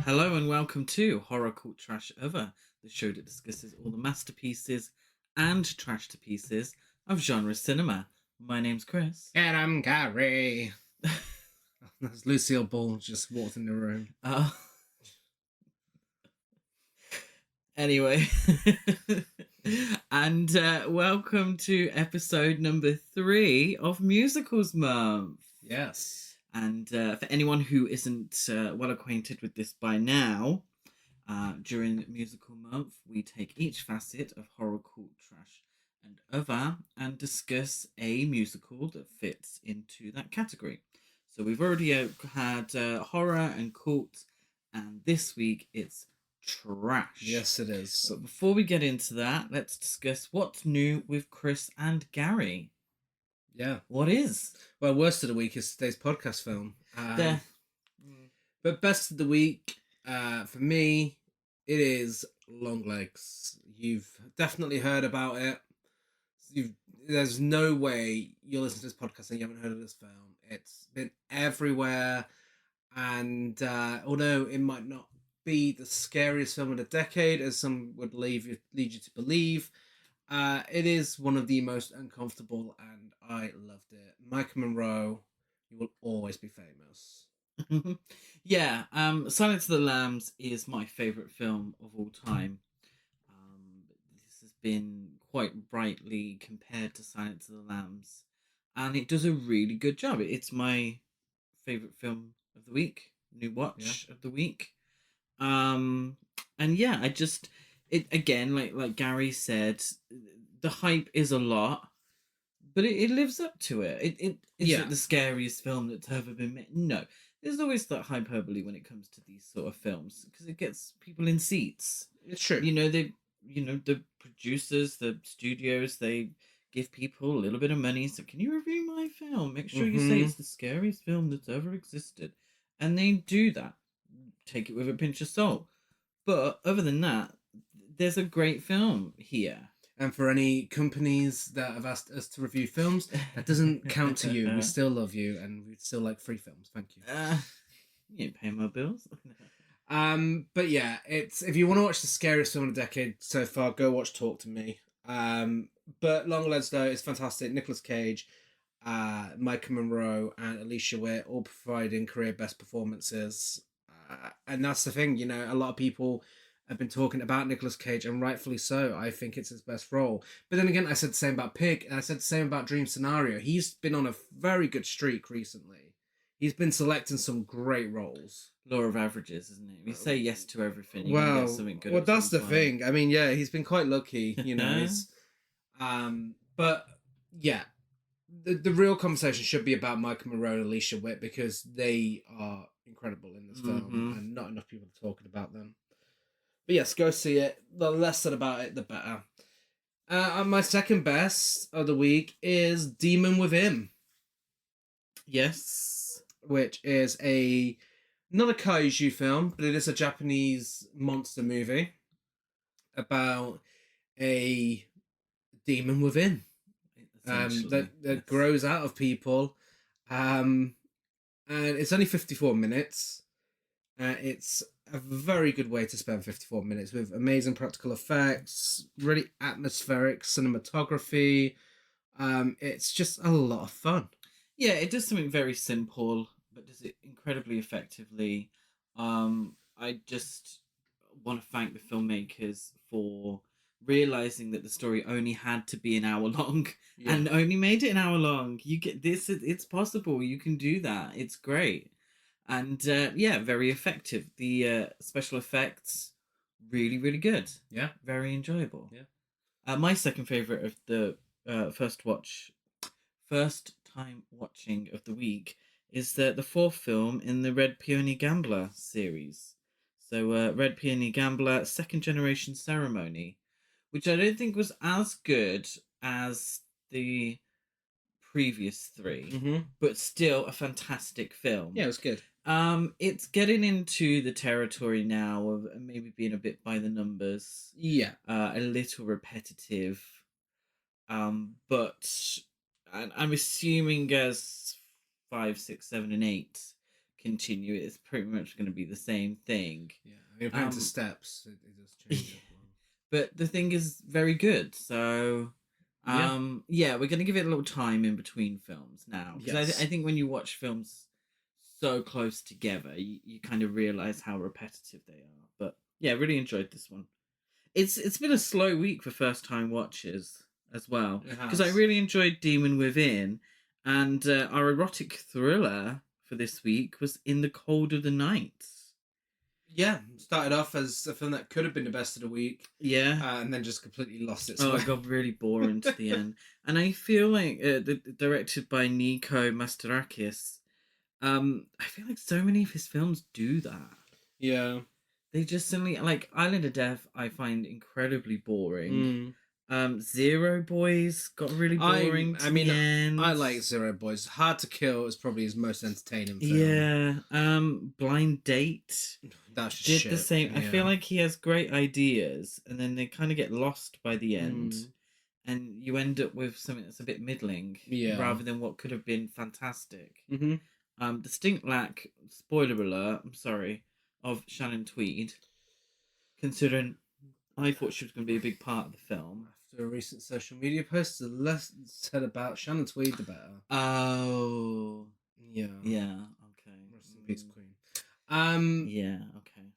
Hello and welcome to Horror Cult Trash Over, the show that discusses all the masterpieces and trash to pieces of genre cinema. My name's Chris. And I'm Gary. That's Lucille Ball just walked in the room. Anyway, and welcome to episode number 3 of Musicals Month. Yes. And for anyone who isn't well acquainted with this by now, during Musical Month, we take each facet of horror, cult, trash, and other and discuss a musical that fits into that category. So we've already had horror and cult, and this week it's trash. Yes, it is. But before we get into that, let's discuss what's new with Chris and Gary. Yeah. What is? Well, worst of the week is today's podcast film. But best of the week, for me, it is Longlegs. You've definitely heard about it. There's no way you'll listen to this podcast and you haven't heard of this film. It's been everywhere. And although it might not be the scariest film of the decade, as some would lead you to believe, it is one of the most uncomfortable, and I loved it. Mike Monroe, you will always be famous. Yeah, Silence of the Lambs is my favourite film of all time. This has been quite rightly compared to Silence of the Lambs, and it does a really good job. It's my favourite film of the week, new watch of the week. And yeah, it again, like Gary said, the hype is a lot, but it lives up to it. It's not the scariest film that's ever been made. No, there's always that hyperbole when it comes to these sort of films because it gets people in seats. It's true. The producers, the studios, they give people a little bit of money. So can you review my film? Make sure you say it's the scariest film that's ever existed, and they do that. Take it with a pinch of salt. But other than that, there's a great film here. And for any companies that have asked us to review films, that doesn't count to you. We still love you, and we still like free films. Thank you. You ain't paying my bills. But yeah, it's if you want to watch the scariest film of the decade so far, go watch Talk to Me. But Longlegs though is fantastic. Nicolas Cage, Micah Monroe, and Alicia Witt all providing career best performances. And that's the thing, a lot of people have been talking about Nicolas Cage, and rightfully so. I think it's his best role. But then again, I said the same about Pig, and I said the same about Dream Scenario. He's been on a very good streak recently. He's been selecting some great roles. Law of averages, isn't it? If you say yes to everything, you well, get something good. Well, that's the thing. I mean, yeah, he's been quite lucky, but yeah, the real conversation should be about Michael Monroe and Alicia Witt because they are incredible in this film, and not enough people are talking about them. But yes, go see it. The less said about it, the better. My second best of the week is Demon Within. Yes. Which is not a kaiju film, but it is a Japanese monster movie about a demon within that grows out of people. And it's only 54 minutes. It's a very good way to spend 54 minutes with amazing practical effects, really atmospheric cinematography. It's just a lot of fun. Yeah, it does something very simple, but does it incredibly effectively. I just want to thank the filmmakers for realizing that the story only had to be an hour long and only made it an hour long. You get this, it's possible. You can do that. It's great. And very effective. The special effects, really, really good. Yeah. Very enjoyable. Yeah. My second favorite of the first time watching of the week is the fourth film in the Red Peony Gambler series. So Red Peony Gambler, Second Generation Ceremony, which I don't think was as good as the previous three, but still a fantastic film. Yeah, it was good. It's getting into the territory now of maybe being a bit by the numbers. Yeah. A little repetitive. But I'm assuming as 5, 6, 7, and 8 continue. It's pretty much going to be the same thing. Yeah, I mean, Apprentice Steps, it does change up. But the thing is very good. So, yeah, we're going to give it a little time in between films now. Because Yes. I think when you watch films so close together, you kind of realize how repetitive they are. But yeah, really enjoyed this one. It's been a slow week for first time watchers as well, because I really enjoyed Demon Within, and our erotic thriller for this week was In the Cold of the Night. Yeah, started off as a film that could have been the best of the week. Yeah. And then just completely lost its way. way. It got really boring to the end. And I feel like, directed by Nico Mastarakis, I feel like so many of his films do that. Yeah. They just suddenly, like, Island of Death, I find incredibly boring. Zero Boys got really boring to the end. I like Zero Boys. Hard to Kill is probably his most entertaining film. Yeah. Blind Date That's just did shit. the same. Yeah. I feel like he has great ideas, and then they kind of get lost by the end, and you end up with something that's a bit middling, rather than what could have been fantastic. Distinct lack, spoiler alert, I'm sorry, of Shannon Tweed, considering I thought she was going to be a big part of the film. After a recent social media post, the less said about Shannon Tweed, the better. Oh. Yeah. Yeah, okay. Rest in peace, Queen. Yeah, okay.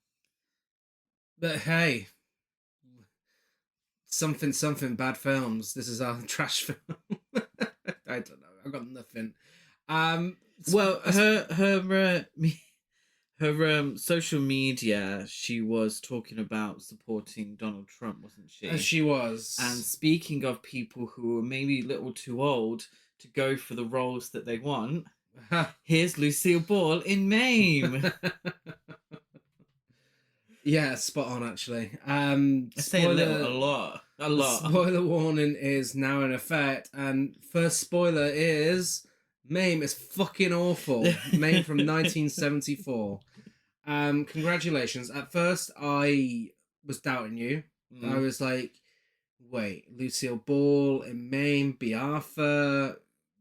But hey, something bad films. This is our trash film. I don't know. I've got nothing. Well, her social media, she was talking about supporting Donald Trump, wasn't she? She was. And speaking of people who are maybe a little too old to go for the roles that they want, here's Lucille Ball in Mame. Yeah, spot on, actually. I say a lot. Spoiler warning is now in effect, and first spoiler is Mame is fucking awful. Mame from 1974. Congratulations. At first, I was doubting you. I was like, wait, Lucille Ball in Mame, Bea Arthur.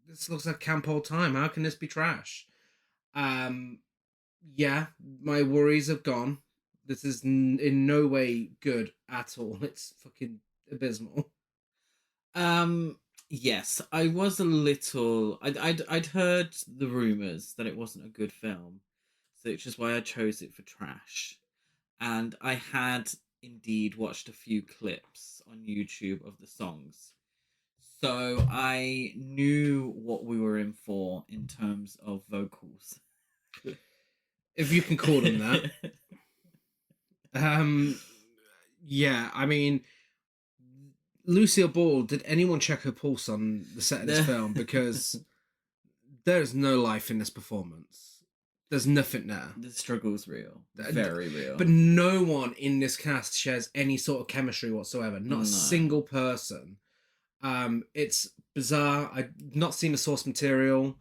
This looks like camp old time. How can this be trash? Yeah, my worries have gone. This is in no way good at all. It's fucking abysmal. Yes, I was a little. I'd heard the rumors that it wasn't a good film, so which is why I chose it for trash. And I had indeed watched a few clips on YouTube of the songs, so I knew what we were in for in terms of vocals. If you can call them that. Yeah, I mean, Lucille Ball, did anyone check her pulse on the set of this film? Because there's no life in this performance. There's nothing there. The struggle's real. Very real. But no one in this cast shares any sort of chemistry whatsoever. Not a single person. It's bizarre. I've not seen the source material.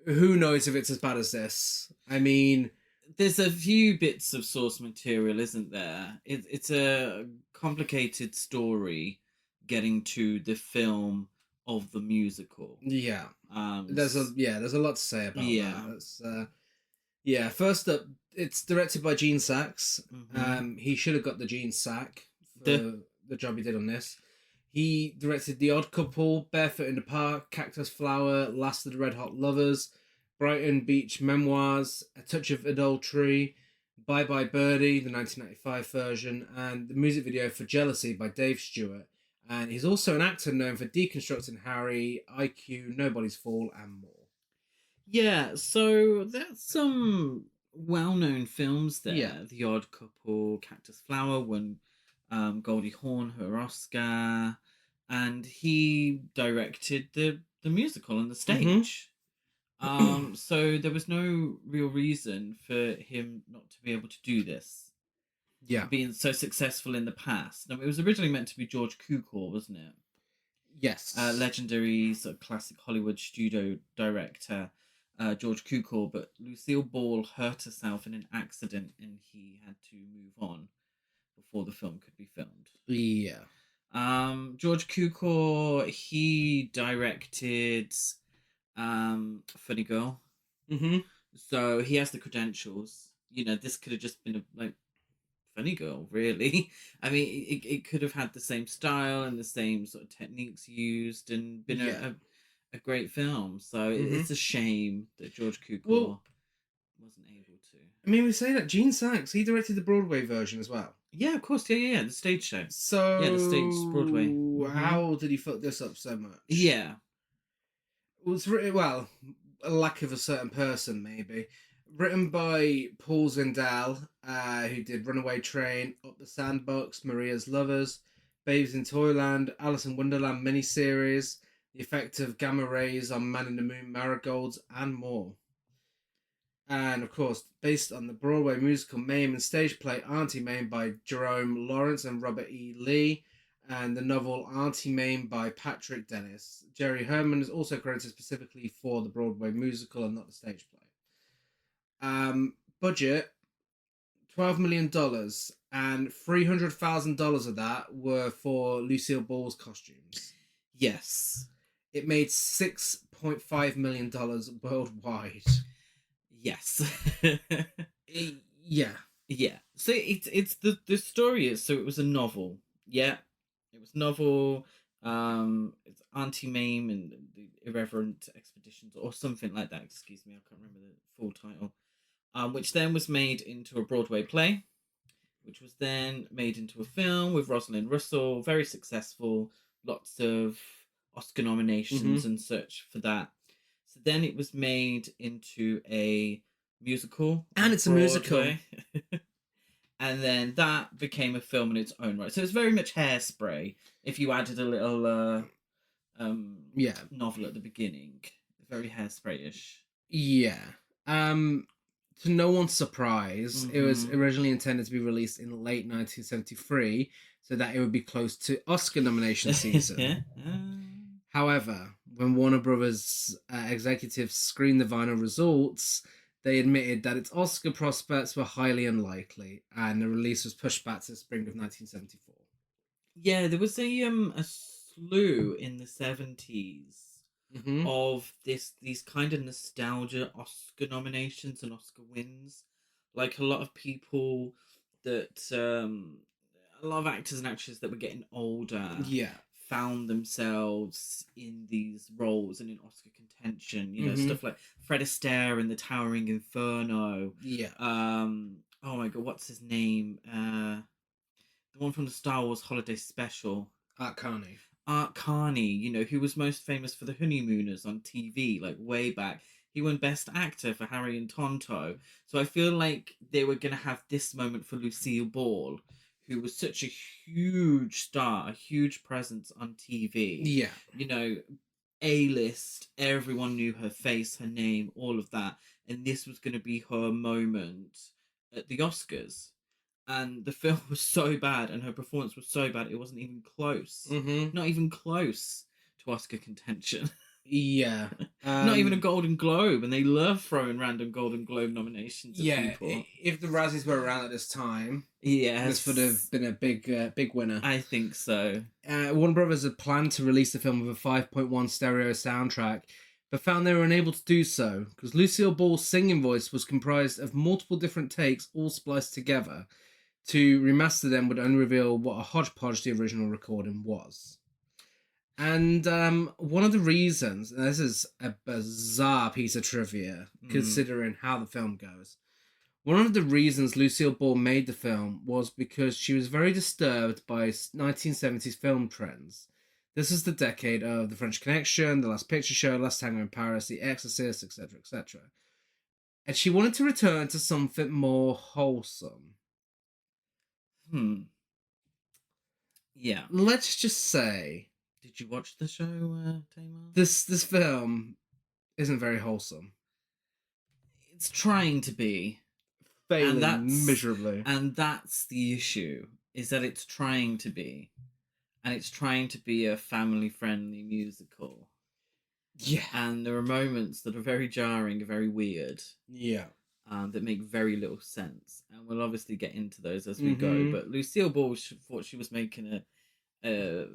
Who knows if it's as bad as this? I mean, there's a few bits of source material, isn't there? It's a complicated story getting to the film of the musical. Yeah. There's a lot to say about that. First up, it's directed by Gene Sachs. He should have got the Gene sack for the job he did on this. He directed The Odd Couple, Barefoot in the Park, Cactus Flower, Last of the Red Hot Lovers, Brighton Beach Memoirs, A Touch of Adultery, Bye Bye Birdie, the 1995 version, and the music video for Jealousy by Dave Stewart. And he's also an actor known for Deconstructing Harry, IQ, Nobody's Fall, and more. Yeah, so there's some well-known films there. Yeah. The Odd Couple, Cactus Flower won Goldie Hawn her Oscar, and he directed the musical on the stage. So there was no real reason for him not to be able to do this. Yeah. Being so successful in the past. Now, it was originally meant to be George Cukor, wasn't it? Yes. Legendary sort of classic Hollywood studio director, George Cukor, but Lucille Ball hurt herself in an accident and he had to move on before the film could be filmed. Yeah. George Cukor, he directed Funny Girl. So he has the credentials. This could have just been like Funny Girl, really. I mean, it could have had the same style and the same sort of techniques used and been Yeah. a great film. So it's a shame that George Cukor Well, wasn't able to. I mean, we say that Gene Sachs, he directed the Broadway version as well. Yeah, of course. Yeah. The stage show. So, Yeah, the stage Broadway. how did he fuck this up so much? Yeah. It was written, well, a lack of a certain person, maybe. Written by Paul Zindel, who did Runaway Train, Up the Sandbox, Maria's Lovers, Babes in Toyland, Alice in Wonderland miniseries, The Effect of Gamma Rays on Man in the Moon Marigolds, and more. And of course, based on the Broadway musical Mame and stage play Auntie Mame by Jerome Lawrence and Robert E. Lee, and the novel Auntie Mame by Patrick Dennis. Jerry Herman is also credited specifically for the Broadway musical and not the stage play. Budget $12 million, and $300,000 of that were for Lucille Ball's costumes. Yes. It made $6.5 million worldwide. Yes. Yeah. Yeah. So it's the story is, so it was a novel. Yeah. It was novel. It's Auntie Mame and the Irreverent Expeditions or something like that. Excuse me, I can't remember the full title. Which then was made into a Broadway play, which was then made into a film with Rosalind Russell. Very successful. Lots of Oscar nominations and such for that. So then it was made into a musical. And it's Broadway. a musical. And then that became a film in its own right. So it's very much Hairspray if you added a little novel at the beginning. Very Hairspray-ish. Yeah. To no one's surprise, it was originally intended to be released in late 1973 so that it would be close to Oscar nomination season. However, when Warner Brothers executives screened the vinyl results, they admitted that its Oscar prospects were highly unlikely, and the release was pushed back to the spring of 1974. Yeah, there was a slew in the 70s of these kind of nostalgia Oscar nominations and Oscar wins. Like a lot of people that a lot of actors and actresses that were getting older found themselves in these roles and in Oscar contention. Stuff like Fred Astaire in The Towering Inferno. Oh my god, what's his name? The one from the Star Wars Holiday Special. Art Carney. Art Carney, who was most famous for The Honeymooners on TV, like way back. He won Best Actor for Harry and Tonto. So I feel like they were going to have this moment for Lucille Ball, who was such a huge star, a huge presence on TV. Yeah. A-list, everyone knew her face, her name, all of that. And this was going to be her moment at the Oscars. And the film was so bad and her performance was so bad it wasn't even close. Not even close to Oscar contention. Yeah. Not even a Golden Globe, and they love throwing random Golden Globe nominations at people. If the Razzies were around at this time, yes, this would have been a big winner. I think so. Warner Brothers had planned to release the film with a 5.1 stereo soundtrack, but found they were unable to do so because Lucille Ball's singing voice was comprised of multiple different takes all spliced together. To remaster them would only reveal what a hodgepodge the original recording was. And one of the reasons, and this is a bizarre piece of trivia, considering how the film goes. One of the reasons Lucille Ball made the film was because she was very disturbed by 1970s film trends. This is the decade of The French Connection, The Last Picture Show, Last Tango in Paris, The Exorcist, etc., etc. And she wanted to return to something more wholesome. Yeah. Let's just say... Did you watch the show, Tamar? This film isn't very wholesome. It's trying to be. Failing miserably. And that's the issue, is that it's trying to be. And it's trying to be a family-friendly musical. Yeah. And there are moments that are very jarring, very weird. Yeah. That make very little sense. And we'll obviously get into those as we go. But Lucille Ball thought she was making a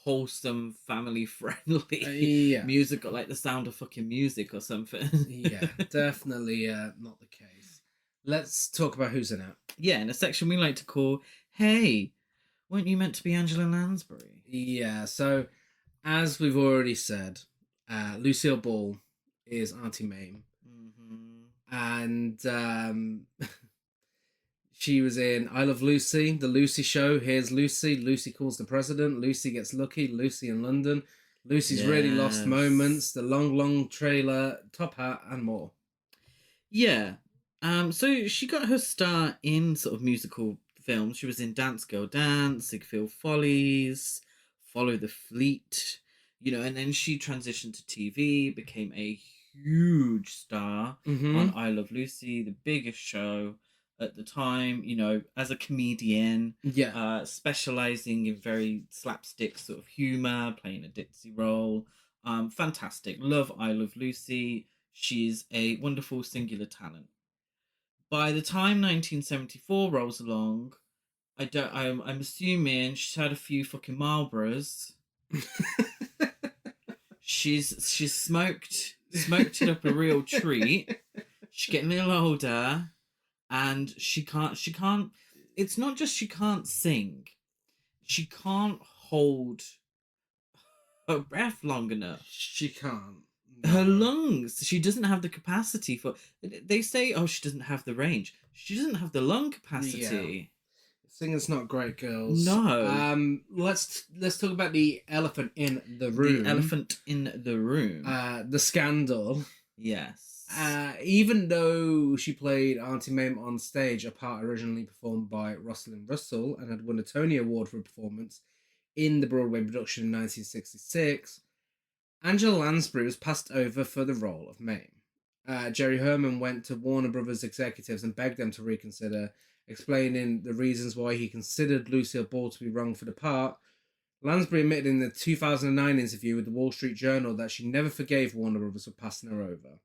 wholesome, family friendly Yeah. music, like The Sound of Fucking Music or something. Yeah, definitely not the case. Let's talk about who's in it. Yeah, in a section we like to call "Hey, weren't you meant to be Angela Lansbury?" Yeah, so as we've already said, Lucille Ball is Auntie Mame. Mm-hmm. And she was in I Love Lucy, The Lucy Show. Here's Lucy. Lucy calls the president. Lucy gets lucky. Lucy in London. Lucy's Really Lost Moments. The Long, Long Trailer. Top Hat and more. Yeah. So she got her start in sort of musical films. She was in Dance Girl Dance, Ziegfeld Follies, Follow the Fleet, and then she transitioned to TV, became a huge star on I Love Lucy, the biggest show at the time, as a comedian, Yeah. specializing in very slapstick sort of humor, playing a ditzy role. Fantastic. Love I Love Lucy. She's a wonderful singular talent. By the time 1974 rolls along, I'm assuming she's had a few fucking Marlboros. she's smoked it up a real treat. She's getting a little older, and she can't. It's not just she can't sing. She can't hold her breath long enough. She can't. Her lungs, she doesn't have the capacity for. They say, oh, she doesn't have the range. She doesn't have the lung capacity. Singing's not great, girls. No. Let's talk about the elephant in the room. The elephant in the room. The scandal. Yes. Even though she played Auntie Mame on stage, a part originally performed by Rosalind Russell and had won a Tony Award for a performance in the Broadway production in 1966, Angela Lansbury was passed over for the role of Mame. Jerry Herman went to Warner Brothers executives and begged them to reconsider, explaining the reasons why he considered Lucille Ball to be wrong for the part. Lansbury admitted in the 2009 interview with the Wall Street Journal that she never forgave Warner Brothers for passing her over.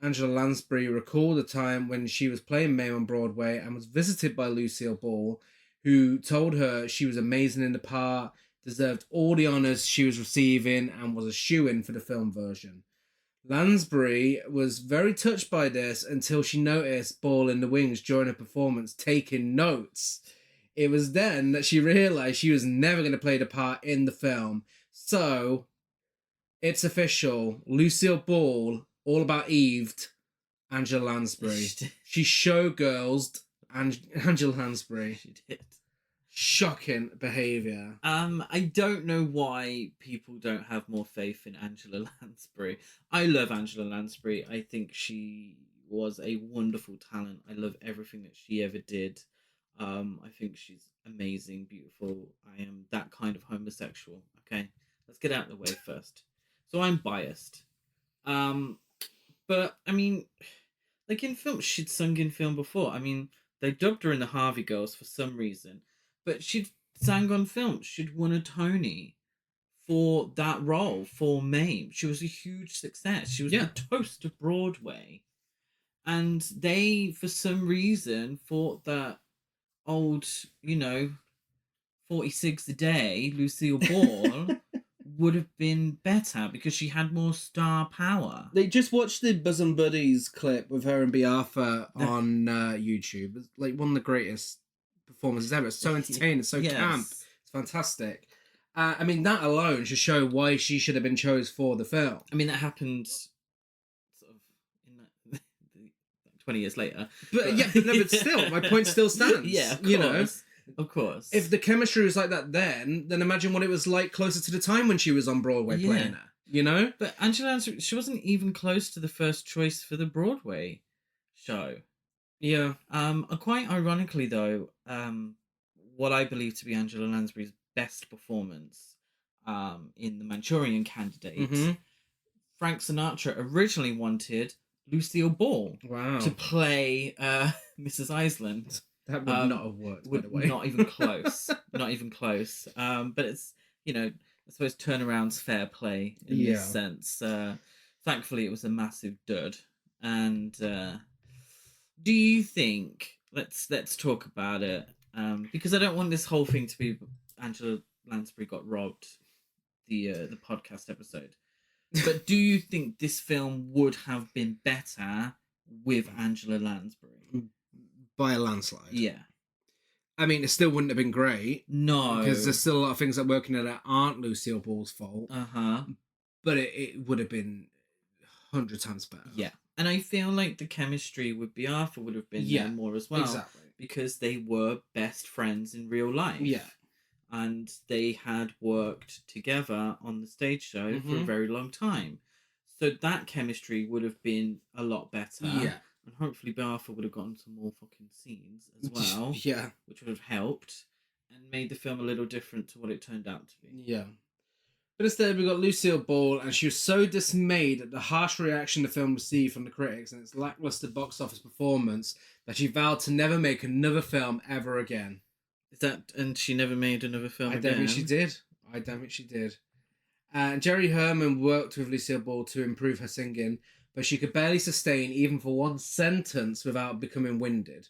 Angela Lansbury recalled a time when she was playing Mame on Broadway and was visited by Lucille Ball, who told her she was amazing in the part, deserved all the honours she was receiving, and was a shoo-in for the film version. Lansbury was very touched by this until she noticed Ball in the wings during her performance taking notes. It was then that she realised she was never going to play the part in the film. So, it's official. Lucille Ball, All About Eve, Angela Lansbury. She showgirlsed Angela Lansbury. She did. Shocking behaviour. I don't know why people don't have more faith in Angela Lansbury. I love Angela Lansbury. I think she was a wonderful talent. I love everything that she ever did. I think she's amazing, beautiful. I am that kind of homosexual. Okay, let's get out of the way first. So I'm biased. But I mean, like in film, she'd sung in film before. I mean, they dubbed her in the Harvey Girls for some reason, but she'd sang on film. She'd won a Tony for that role for Mame. She was a huge success. She was the toast of Broadway, and they, for some reason, thought that old, 46 a day Lucille Ball would have been better because she had more star power. They just watched the Bosom Buddies clip with her and Bea Arthur on YouTube. It's like one of the greatest performances ever. It's so entertaining, it's so camp. It's fantastic. I mean, that alone should show why she should have been chosen for the film. I mean, that happened sort of in 20 years later. But still, my point still stands. Yeah, of course. Of course. If the chemistry was like that then imagine what it was like closer to the time when she was on Broadway playing her, But Angela Lansbury, she wasn't even close to the first choice for the Broadway show. Yeah. Quite ironically, though, what I believe to be Angela Lansbury's best performance in The Manchurian Candidate, Frank Sinatra originally wanted Lucille Ball to play Mrs. Iceland. That would not have worked, by the way. Not even close. Not even close. But it's, I suppose turnaround's fair play in this sense. Thankfully, it was a massive dud. And do you think, let's talk about it, because I don't want this whole thing to be Angela Lansbury got robbed. the podcast episode. But do you think this film would have been better with Angela Lansbury? By a landslide. Yeah. I mean, it still wouldn't have been great. No. Because there's still a lot of things that working in it aren't Lucille Ball's fault. Uh-huh. But it would have been 100 times better. Yeah. And I feel like the chemistry with Bea Arthur would have been there more as well. Exactly. Because they were best friends in real life. Yeah. And they had worked together on the stage show for a very long time. So that chemistry would have been a lot better. Yeah. And hopefully Bea Arthur would have gotten some more fucking scenes as well. Yeah. Which would have helped and made the film a little different to what it turned out to be. Yeah. But instead we got Lucille Ball, and she was so dismayed at the harsh reaction the film received from the critics and its lackluster box office performance that she vowed to never make another film ever again. Is that, and she never made another film I again? don't think she did. I don't think she did. Jerry Herman worked with Lucille Ball to improve her singing, but she could barely sustain even for one sentence without becoming winded.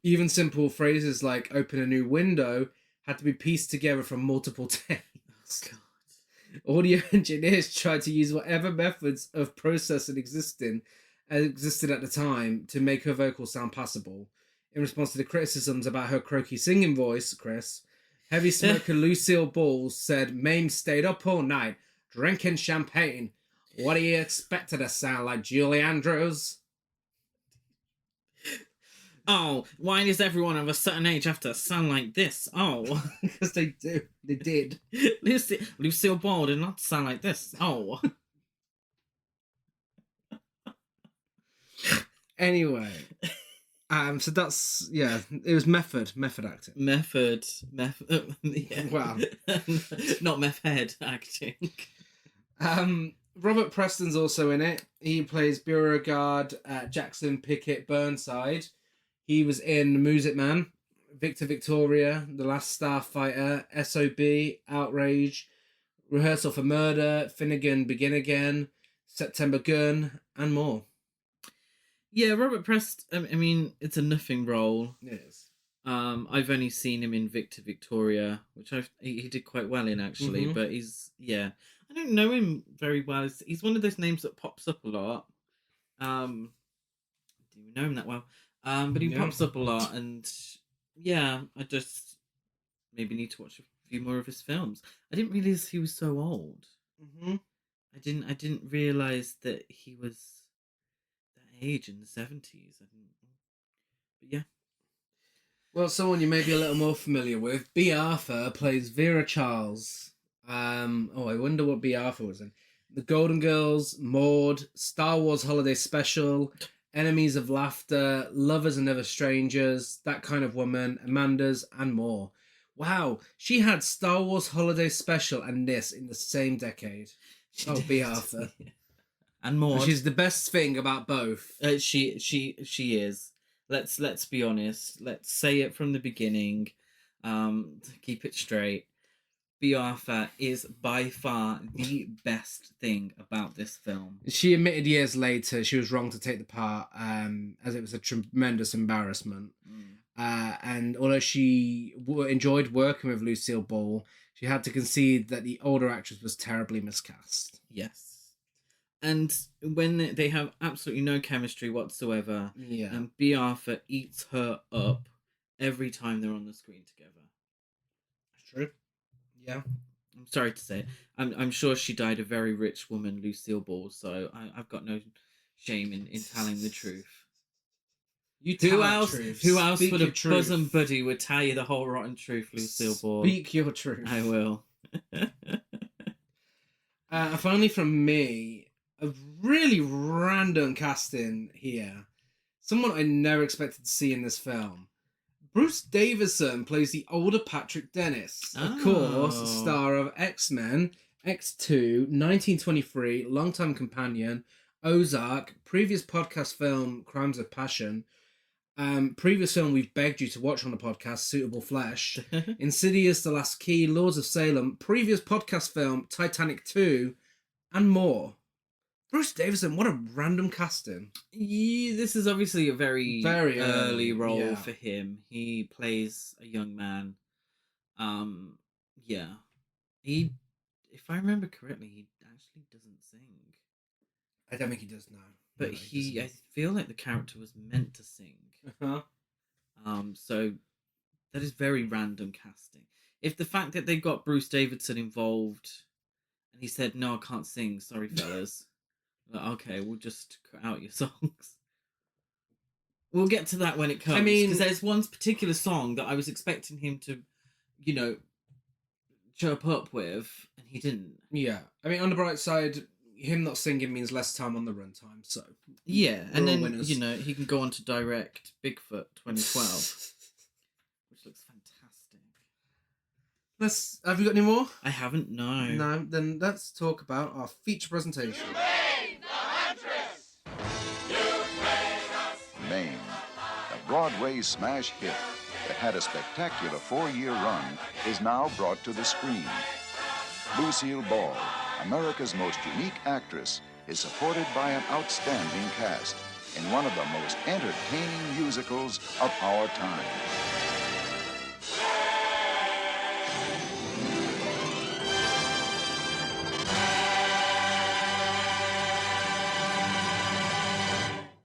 Even simple phrases like "open a new window" had to be pieced together from multiple takes. Oh, God. Audio engineers tried to use whatever methods of processing existed at the time to make her vocals sound passable. In response to the criticisms about her croaky singing voice, Chris, heavy smoker Lucille Ball said Mame stayed up all night drinking champagne. What do you expect her to sound like, Julie Andrews? Oh, why does everyone of a certain age have to sound like this? Oh. Because they do. They did. Lucille Ball did not sound like this. Oh. Anyway. So that's, yeah, it was method acting. Method. Yeah. Wow. Not method acting. Robert Preston's also in it. He plays Beauregard Jackson Pickett Burnside. He was in Music Man, Victor Victoria, The Last Starfighter, SOB, Outrage, Rehearsal for Murder, Finnegan Begin Again, September Gun, and more. Yeah, Robert Preston, I mean, it's a nothing role. It is. I've only seen him in Victor Victoria, which he did quite well in, actually, but I don't know him very well. He's one of those names that pops up a lot. Do you know him that well? But he pops up a lot, and yeah, I just maybe need to watch a few more of his films. I didn't realize he was so old. I didn't realize that he was age in the 70s. But yeah. Well, someone you may be a little more familiar with, Bea Arthur plays Vera Charles. I wonder what Bea Arthur was in. The Golden Girls, Maud, Star Wars Holiday Special, Enemies of Laughter, Lovers and Never Strangers, That Kind of Woman, Amanda's, and more. Wow, she had Star Wars Holiday Special and this in the same decade. Bea Arthur. And more. Which is the best thing about both. She is. Let's be honest. Let's say it from the beginning. Keep it straight. Bea Arthur is by far the best thing about this film. She admitted years later she was wrong to take the part, as it was a tremendous embarrassment. And although she enjoyed working with Lucille Ball, she had to concede that the older actress was terribly miscast. Yes. And when they have absolutely no chemistry whatsoever, and Bea Arthur eats her up every time they're on the screen together. That's true. Yeah. I'm sorry to say it. I'm sure she died a very rich woman, Lucille Ball, so I've got no shame in telling the truth. Who else with a bosom buddy would tell you the whole rotten truth, Lucille Ball? Speak your truth. I will. Finally from me, a really random casting here. Someone I never expected to see in this film. Bruce Davison plays the older Patrick Dennis. Of course, star of X-Men, X2, 1923, Longtime Companion, Ozark, previous podcast film Crimes of Passion, previous film we've begged you to watch on the podcast, Suitable Flesh, Insidious, The Last Key, Lords of Salem, previous podcast film Titanic 2, and more. Bruce Davison, what a random casting. Yeah, this is obviously a very early role for him. He plays a young man. He if I remember correctly, he actually doesn't sing. I don't think he does now. But No, I feel like the character was meant to sing. Uh-huh. So that is very random casting. If the fact that they got Bruce Davidson involved and he said, "No, I can't sing, sorry fellas." Like, okay, we'll just cut out your songs. We'll get to that when it comes. I mean, because there's one particular song that I was expecting him to, you know, chirp up with, and he didn't. Yeah. I mean, on the bright side, him not singing means less time on the runtime, so... Yeah, and then, winners. you know, he can go on to direct Bigfoot 2012, which looks fantastic. Have you got any more? I haven't, no. No, then let's talk about our feature presentation. Mame, a Broadway smash hit that had a spectacular 4-year run, is now brought to the screen. Lucille Ball, America's most unique actress, is supported by an outstanding cast in one of the most entertaining musicals of our time.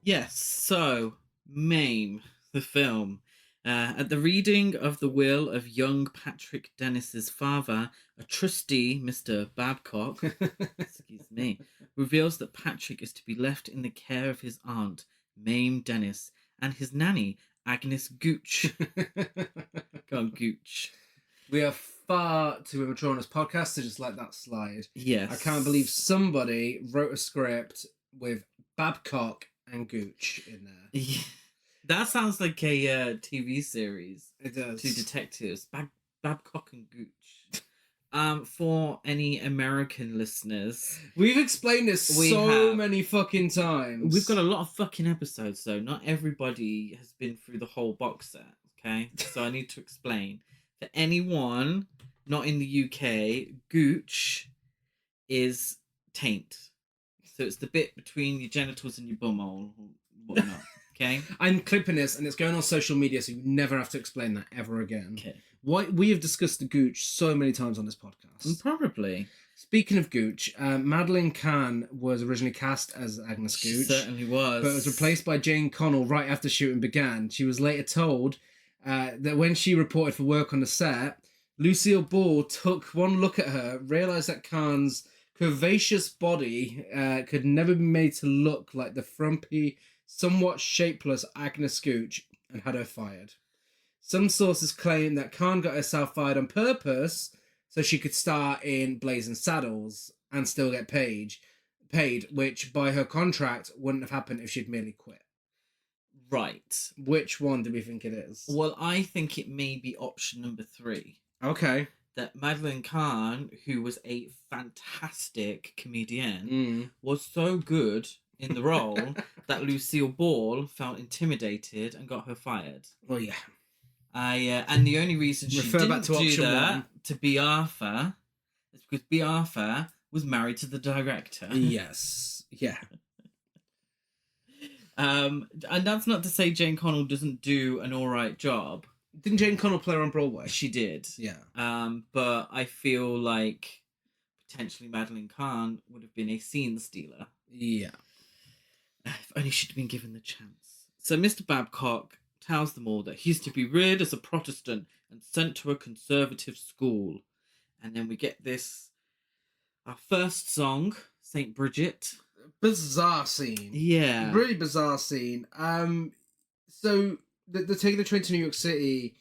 Yes, so Mame, the film. At the reading of the will of young Patrick Dennis's father, a trustee, Mr. Babcock, excuse me, reveals that Patrick is to be left in the care of his aunt, Mame Dennis, and his nanny, Agnes Gooch. Go on, Gooch. We are far too immature on this podcast to just let that slide. Yes. I can't believe somebody wrote a script with Babcock and Gooch in there. Yeah. That sounds like a TV series. It does. Two detectives, Babcock and Gooch. For any American listeners, we've explained this so many fucking times. We've got a lot of fucking episodes, though. Not everybody has been through the whole box set, okay? So I need to explain. For anyone not in the UK, Gooch is taint. So it's the bit between your genitals and your bumhole or whatnot. Okay. I'm clipping this and it's going on social media, so you never have to explain that ever again. Okay. Why we have discussed the Gooch so many times on this podcast. Probably. Speaking of Gooch, Madeleine Kahn was originally cast as Agnes Gooch. She certainly was. But was replaced by Jane Connell right after shooting began. She was later told that when she reported for work on the set, Lucille Ball took one look at her, realised that Kahn's curvaceous body could never be made to look like the frumpy, somewhat shapeless Agnes Gooch, and had her fired. Some sources claim that Kahn got herself fired on purpose so she could star in Blazing Saddles and still get paid, which by her contract wouldn't have happened if she'd merely quit. Right. Which one do we think it is? Well, I think it may be option number 3. Okay. That Madeleine Kahn, who was a fantastic comedian, was so good in the role that Lucille Ball felt intimidated and got her fired. Well, yeah. And the only reason she didn't do that to Bea Arthur is because Bea Arthur was married to the director. Yes. Yeah. And that's not to say Jane Connell doesn't do an all right job. Didn't Jane Connell play her on Broadway? She did. Yeah. But I feel like potentially Madeleine Kahn would have been a scene stealer. Yeah. If only she'd been given the chance. So Mr. Babcock tells them all that he's to be reared as a Protestant and sent to a conservative school. And then we get this, our first song, St. Bridget. Bizarre scene. Yeah. Really bizarre scene. So they're taking the train to New York City,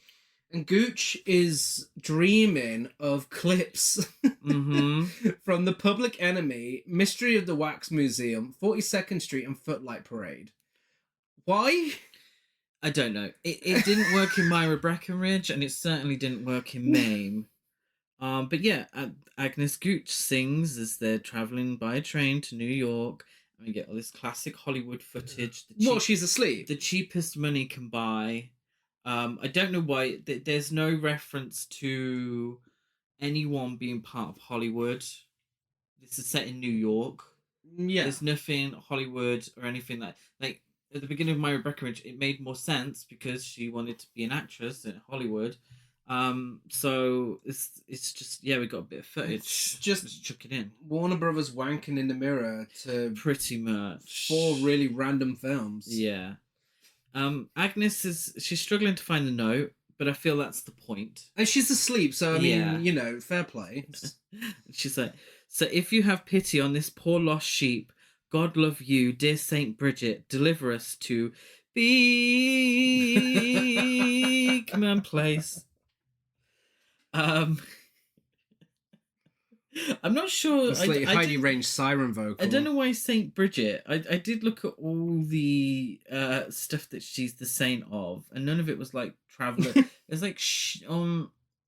and Gooch is dreaming of clips from The Public Enemy, Mystery of the Wax Museum, 42nd Street, and Footlight Parade. Why? I don't know. It didn't work in Myra Breckenridge, and it certainly didn't work in Mame. But yeah, Agnes Gooch sings as they're traveling by train to New York, and we get all this classic Hollywood footage. She's asleep. The cheapest money can buy. I don't know why. There's no reference to anyone being part of Hollywood. This is set in New York. Yeah. There's nothing Hollywood or anything like at the beginning of Myra Breckenridge. It made more sense because she wanted to be an actress in Hollywood. So it's just we got a bit of footage. It's just chuck it in. Warner Brothers wanking in the mirror to Pretty much 4 really random films. Yeah. Agnes she's struggling to find the note, but I feel that's the point. And she's asleep, so I Yeah. mean, you know, fair play. She's like, so if you have pity on this poor lost sheep, God love you, dear Saint Bridget, deliver us to Beekman Place. I'm not sure. It's like highly ranged siren vocal. I don't know why Saint Bridget. I did look at all the stuff that she's the saint of, and none of it was like traveler. It was like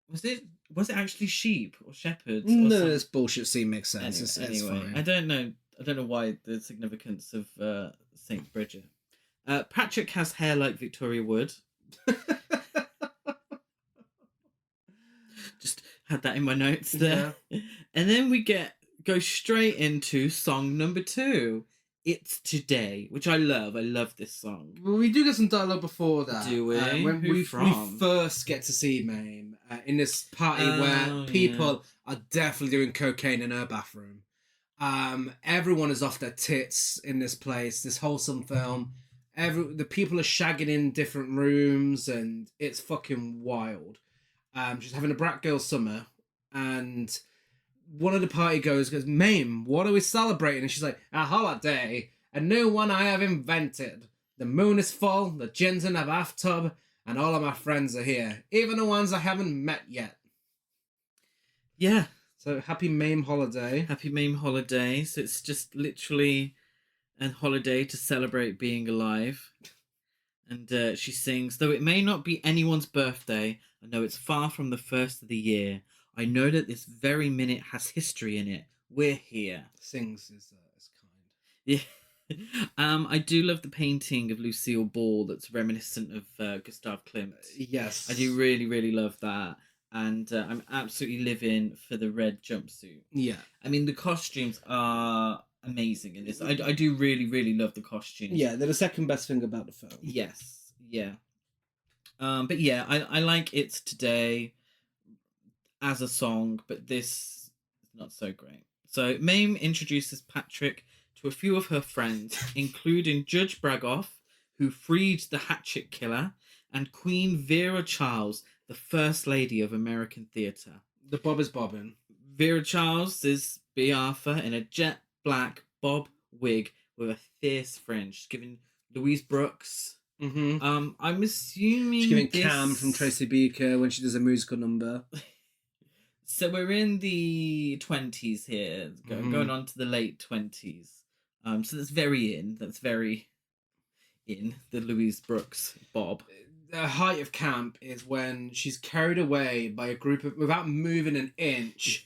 was it actually sheep or shepherds? No, this bullshit scene makes sense. Anyway, it's fine. I don't know why the significance of Saint Bridget. Patrick has hair like Victoria Wood. Just had that in my notes there. Yeah. And then we go straight into song number 2. It's Today, which I love. I love this song. Well, we do get some dialogue before that. Do we? When we first get to see Mame in this party where people are definitely doing cocaine in her bathroom. Everyone is off their tits in this place, this wholesome film. The people are shagging in different rooms, and it's fucking wild. She's having a brat girl summer, and one of the party goes, Mame, what are we celebrating? And she's like, a holiday, a new one I have invented. The moon is full, the gin's in a bathtub, and all of my friends are here, even the ones I haven't met yet. Yeah. So happy Mame holiday. Happy Mame holiday. So it's just literally a holiday to celebrate being alive. And she sings, though it may not be anyone's birthday, I know it's far from the first of the year. I know that this very minute has history in it. We're here. Sings is kind. Yeah. I do love the painting of Lucille Ball that's reminiscent of Gustav Klimt. Yes. I do really, really love that. And I'm absolutely living for the red jumpsuit. Yeah. I mean, the costumes are amazing in this. I do really, really love the costumes. Yeah, they're the second best thing about the film. Yes. Yeah. But yeah, I like It's Today as a song, but this is not so great. So Mame introduces Patrick to a few of her friends, including Judge Bragoff, who freed the hatchet killer, and Queen Vera Charles, the First Lady of American theatre. The bob is bobbing. Vera Charles is Bea Arthur in a jet black bob wig with a fierce fringe. She's giving Louise Brooks. Mm-hmm. I'm assuming she's giving Cam from Tracy Beaker when she does a musical number. So we're in the 20s here, going on to the late 20s. So that's very in. That's very in the Louise Brooks bob. The height of camp is when she's carried away by a group of, without moving an inch,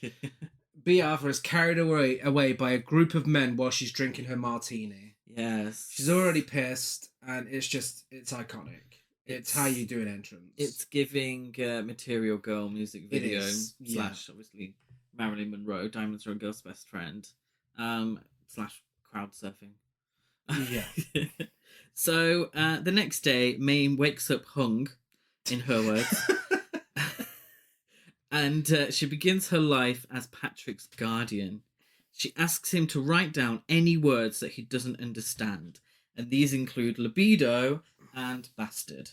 Bea Arthur is carried away by a group of men while she's drinking her martini. Yes. She's already pissed, and it's iconic. It's how you do an entrance. It's giving Material Girl music video / obviously Marilyn Monroe, Diamonds Are a Girl's Best Friend, / crowd surfing. Yeah. So the next day, Mame wakes up hung, in her words, and she begins her life as Patrick's guardian. She asks him to write down any words that he doesn't understand, and these include libido and bastard.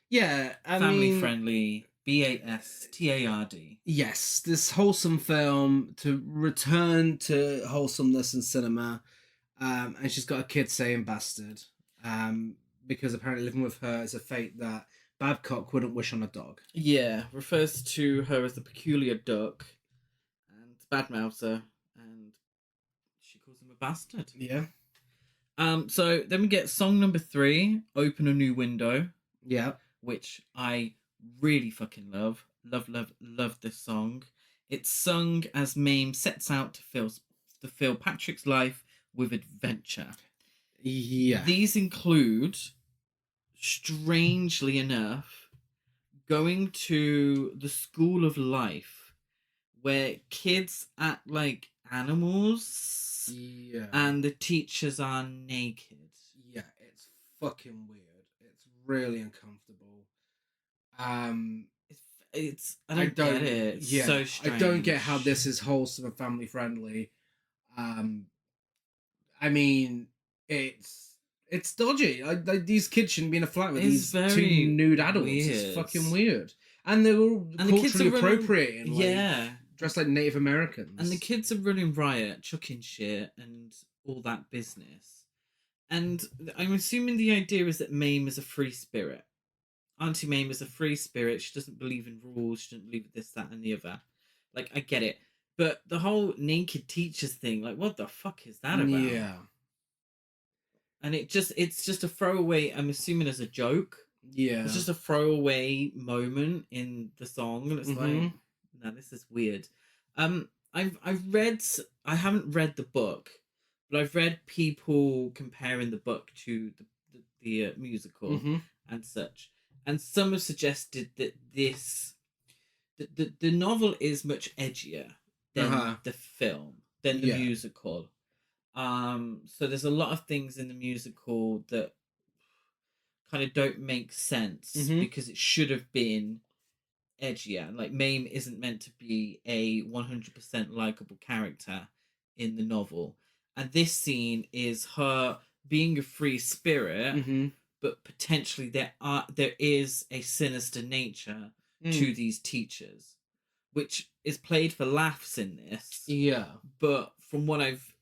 Yeah, family friendly, BASTARD. Yes, this wholesome film to return to wholesomeness in cinema, and she's got a kid saying bastard, because apparently living with her is a fate that Babcock wouldn't wish on a dog. Yeah, refers to her as the peculiar duck, and badmouther, and she calls him a bastard. Yeah. So then we get song number 3, Open a New Window. Yeah. Which I really fucking love. Love this song. It's sung as Mame sets out to fill Patrick's life with adventure. Yeah. These include, strangely enough, going to the school of life where kids act like animals. Yeah. And the teachers are naked. Yeah, it's fucking weird. It's really uncomfortable. I don't get it. It's so strange. I don't get how this is wholesome and family friendly. I mean, it's dodgy. These kids shouldn't be in a flat with these two nude adults. Weird. It's fucking weird. And they're all culturally appropriating. Dressed like Native Americans. And the kids are running riot, chucking shit, and all that business. And I'm assuming the idea is that Mame is a free spirit. Auntie Mame is a free spirit. She doesn't believe in rules. She doesn't believe in this, that, and the other. Like, I get it. But the whole naked teachers thing, like, what the fuck is that about? Yeah. And it's just a throwaway, I'm assuming as a joke. Yeah. It's just a throwaway moment in the song. And it's like, no, this is weird. I haven't read the book, but I've read people comparing the book to the musical and such. And some have suggested that the novel is much edgier than the film, than the musical. So there's a lot of things in the musical that kind of don't make sense because it should have been edgier. Like, Mame isn't meant to be a 100% likable character in the novel, and this scene is her being a free spirit, but potentially there is a sinister nature to these teachers, which is played for laughs in this. Yeah, but from what I've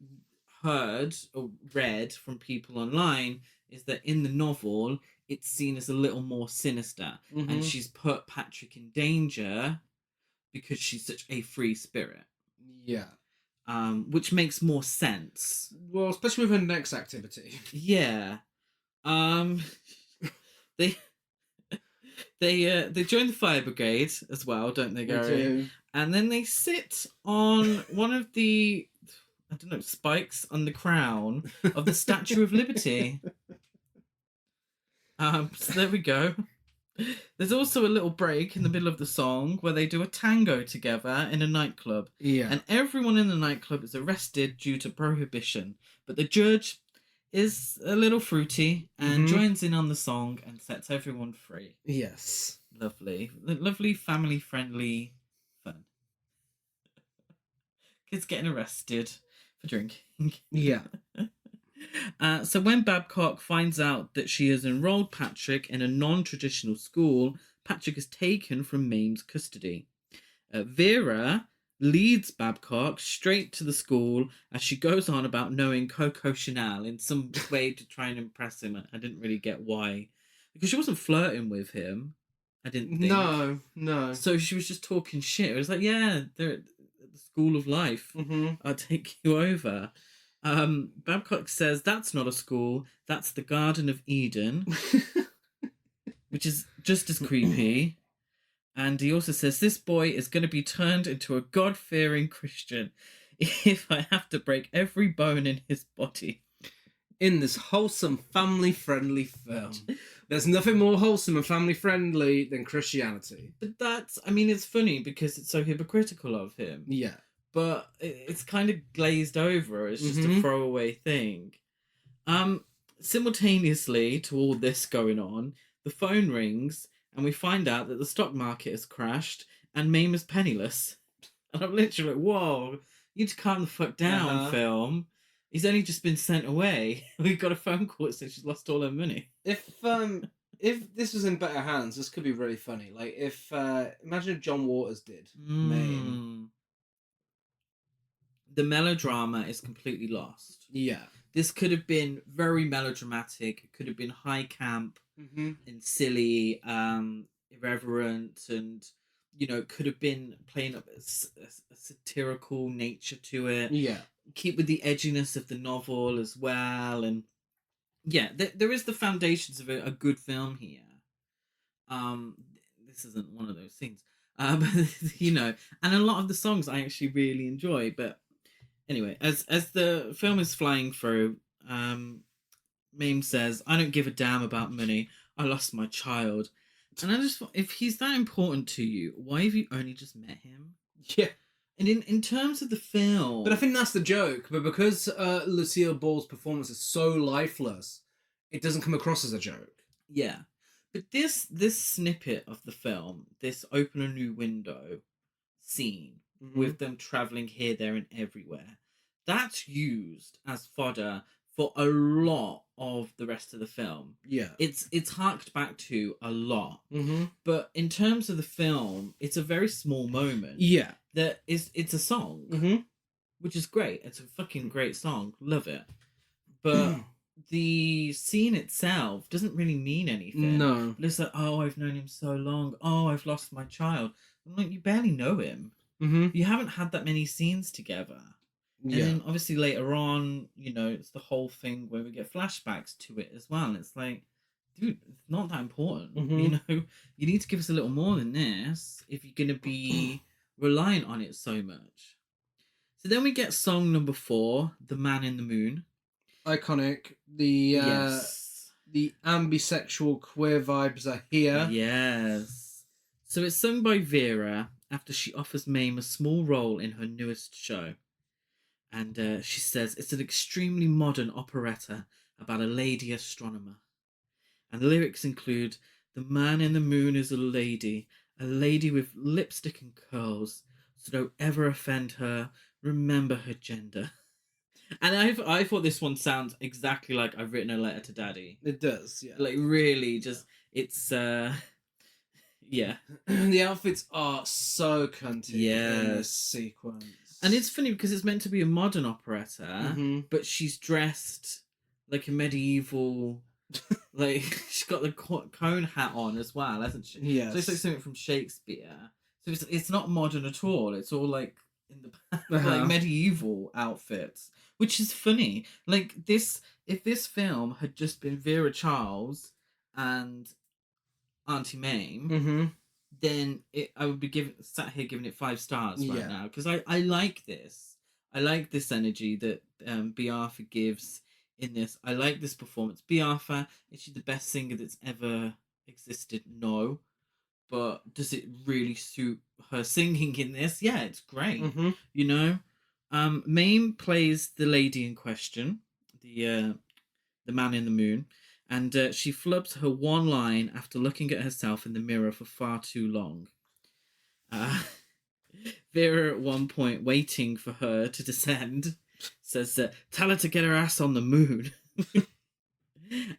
heard or read from people online is that in the novel it's seen as a little more sinister, and she's put Patrick in danger because she's such a free spirit. Yeah. Which makes more sense. Well, especially with her next activity. Yeah. They join the fire brigade as well, don't they, Gary? They do. And then they sit on one of the, I don't know, spikes on the crown of the Statue of Liberty. So there we go. There's also a little break in the middle of the song where they do a tango together in a nightclub. Yeah. And everyone in the nightclub is arrested due to prohibition. But the judge is a little fruity and joins in on the song and sets everyone free. Yes. Lovely. Lovely family-friendly fun. Kids getting arrested for drinking. Yeah. So when Babcock finds out that she has enrolled Patrick in a non-traditional school, Patrick is taken from Mame's custody. Vera leads Babcock straight to the school as she goes on about knowing Coco Chanel in some way to try and impress him. I didn't really get why. Because she wasn't flirting with him, I didn't think. No. So she was just talking shit. It was like, yeah, they're at the school of life. I'll take you over. Babcock says that's not a school, that's the Garden of Eden, which is just as creepy. And he also says this boy is going to be turned into a God-fearing Christian if I have to break every bone in his body. In this wholesome, family-friendly film. There's nothing more wholesome and family-friendly than Christianity. But it's funny because it's so hypocritical of him. Yeah. But it's kind of glazed over. It's just a throwaway thing. Simultaneously to all this going on, the phone rings and we find out that the stock market has crashed and Mame is penniless. And I'm literally like, whoa, you need to calm the fuck down, film. He's only just been sent away. We got a phone call that says she's lost all her money. If this was in better hands, this could be really funny. Like, imagine if John Waters did Mame. The melodrama is completely lost. Yeah. This could have been very melodramatic. It could have been high camp and silly, irreverent, and, it could have been playing up a satirical nature to it. Yeah. Keep with the edginess of the novel as well. And yeah, there is the foundations of a good film here. This isn't one of those things. And a lot of the songs I actually really enjoy, but anyway, as the film is flying through, Mame says, I don't give a damn about money. I lost my child. And I just, if he's that important to you, why have you only just met him? Yeah. And in terms of the film... But I think that's the joke. But because Lucille Ball's performance is so lifeless, it doesn't come across as a joke. Yeah. But this snippet of the film, this open a new window scene with them traveling here, there, and everywhere, that's used as fodder for a lot of the rest of the film. Yeah. It's harked back to a lot. Mm-hmm. But in terms of the film, it's a very small moment. Yeah. It's a song, Mm-hmm. which is great. It's a fucking great song. Love it. But the scene itself doesn't really mean anything. No. It's like, oh, I've known him so long. Oh, I've lost my child. I'm like, you barely know him. Mm-hmm. You haven't had that many scenes together. And then obviously later on, you know, it's the whole thing where we get flashbacks to it as well. And it's like, dude, it's not that important. You know, you need to give us a little more than this if you're going to be reliant on it so much. So then we get song number 4, The Man in the Moon. Iconic. The ambisexual queer vibes are here. Yes. So it's sung by Vera after she offers Mame a small role in her newest show. And she says it's an extremely modern operetta about a lady astronomer. And the lyrics include, the man in the moon is a lady with lipstick and curls, so don't ever offend her, remember her gender. And I thought this one sounds exactly like I've written a letter to Daddy. It does, yeah. Like, really, just, it's, yeah. The outfits are so cunty in this sequence. And it's funny because it's meant to be a modern operetta, but she's dressed like a medieval, like, she's got the cone hat on as well, hasn't she? Yes. So it's like something from Shakespeare. So it's not modern at all. It's all like in the like medieval outfits, which is funny. Like if this film had just been Vera Charles and Auntie Mame, then I would be sat here giving it 5 stars right now, because I like this. I like this energy that Bea Arthur gives in this. I like this performance. Bea Arthur, is she the best singer that's ever existed? No. But does it really suit her singing in this? Yeah, it's great. You know? Mame plays the lady in question, the man in the moon, and she flubs her one line after looking at herself in the mirror for far too long. Vera, at one point, waiting for her to descend, says, tell her to get her ass on the moon.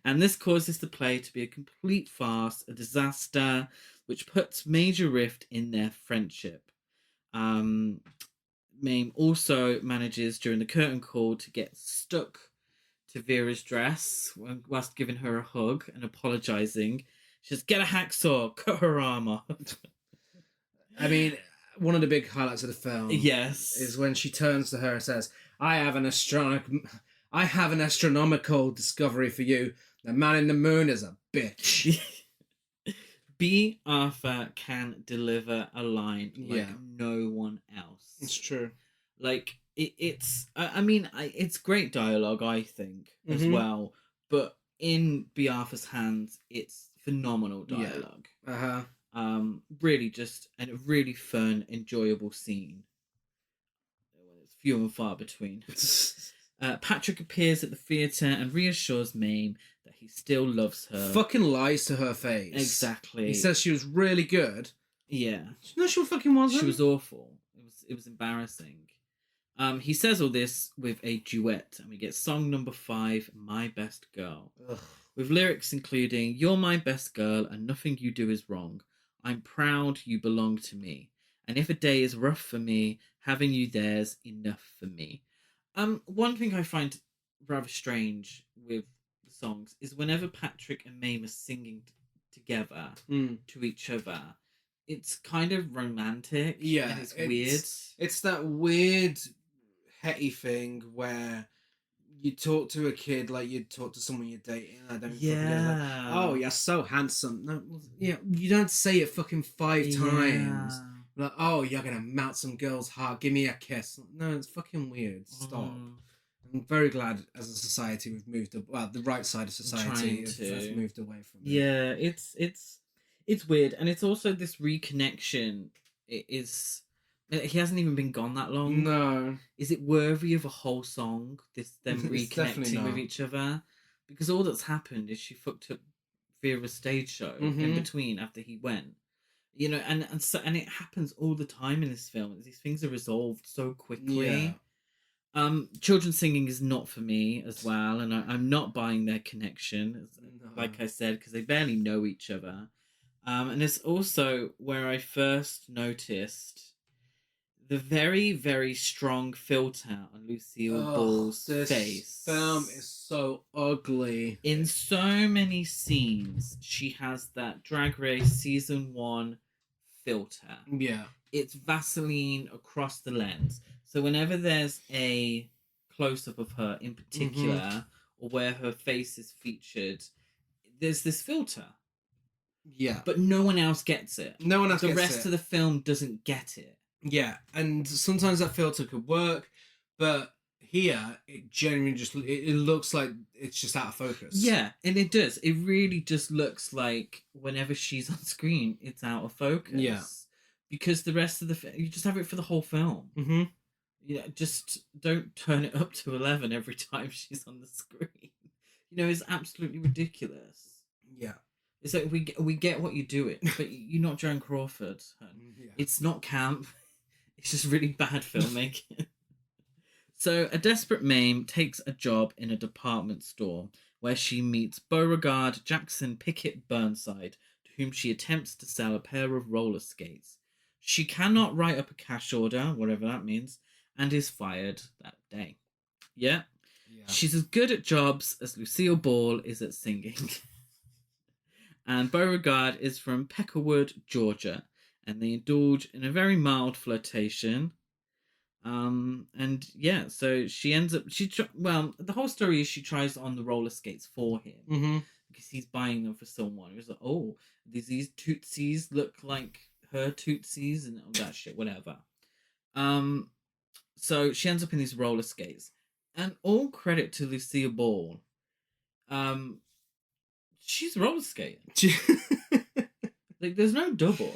And this causes the play to be a complete farce, a disaster, which puts major rift in their friendship. Mame also manages during the curtain call to get stuck to Vera's dress whilst giving her a hug and apologising. She says, get a hacksaw, cut her arm off. I mean, one of the big highlights of the film is when she turns to her and says, I have an astronomical discovery for you. The man in the moon is a bitch. Bea Arthur can deliver a line like no one else. It's true. Like, it's great dialogue, I think, as well. But in Bea Arthur's hands, it's phenomenal dialogue. Really just a really fun, enjoyable scene. It's few and far between. Patrick appears at the theatre and reassures Mame that he still loves her. Fucking lies to her face. Exactly. He says she was really good. Yeah. No, she fucking wasn't. She was awful. It was embarrassing. He says all this with a duet, and we get song number 5, My Best Girl. Ugh. With lyrics including, you're my best girl and nothing you do is wrong. I'm proud you belong to me. And if a day is rough for me, having you there's enough for me. One thing I find rather strange with the songs is whenever Patrick and Mame are singing together to each other, it's kind of romantic. Yeah, and it's weird. It's that weird hetty thing where you talk to a kid like you'd talk to someone you're dating. I don't. Yeah. Like, oh, you're so handsome. No, yeah, you don't say it fucking 5 times. Like, oh, you're gonna melt some girl's heart. Give me a kiss. No, it's fucking weird. Stop. I'm very glad as a society we've moved. The right side of society has moved away from it. Yeah, it's weird, and it's also this reconnection. It is. He hasn't even been gone that long. No. Is it worthy of a whole song? Them reconnecting with each other, because all that's happened is she fucked up Vera stage show in Mhm. between after he went. You know, and it happens all the time in this film. These things are resolved so quickly. Children singing is not for me as well, and I'm not buying their connection, like I said, because they barely know each other. And it's also where I first noticed the very, very strong filter on Lucille Ball's this face. film is so ugly. In so many scenes, she has that Drag Race season 1 filter. Yeah. It's Vaseline across the lens. So whenever there's a close-up of her in particular, or where her face is featured, there's this filter. Yeah. But no one else gets it. No one else the gets it. The rest of the film doesn't get it. Yeah, and sometimes that filter could work, but here it genuinely just it looks like it's just out of focus. Yeah, and it does. It really just looks like whenever she's on screen, it's out of focus. Yeah. Because the rest of the you just have it for the whole film. Mm-hmm. You know, just don't turn it up to 11 every time she's on the screen. You know, it's absolutely ridiculous. Yeah. It's like we get what you're doing, but you're not Joan Crawford. Yeah. It's not camp. It's just really bad filmmaking. So a desperate Mame takes a job in a department store where she meets Beauregard Jackson Pickett Burnside, to whom she attempts to sell a pair of roller skates. She cannot write up a cash order, whatever that means, and is fired that day. Yeah. She's as good at jobs as Lucille Ball is at singing. And Beauregard is from Peckerwood, Georgia, and they indulge in a very mild flirtation. And yeah, so she ends up the whole story is she tries on the roller skates for him because he's buying them for someone. He's like, oh, these tootsies look like her tootsies and all that shit, whatever. So she ends up in these roller skates, and all credit to Lucille Ball. She's roller skating. Like, there's no double.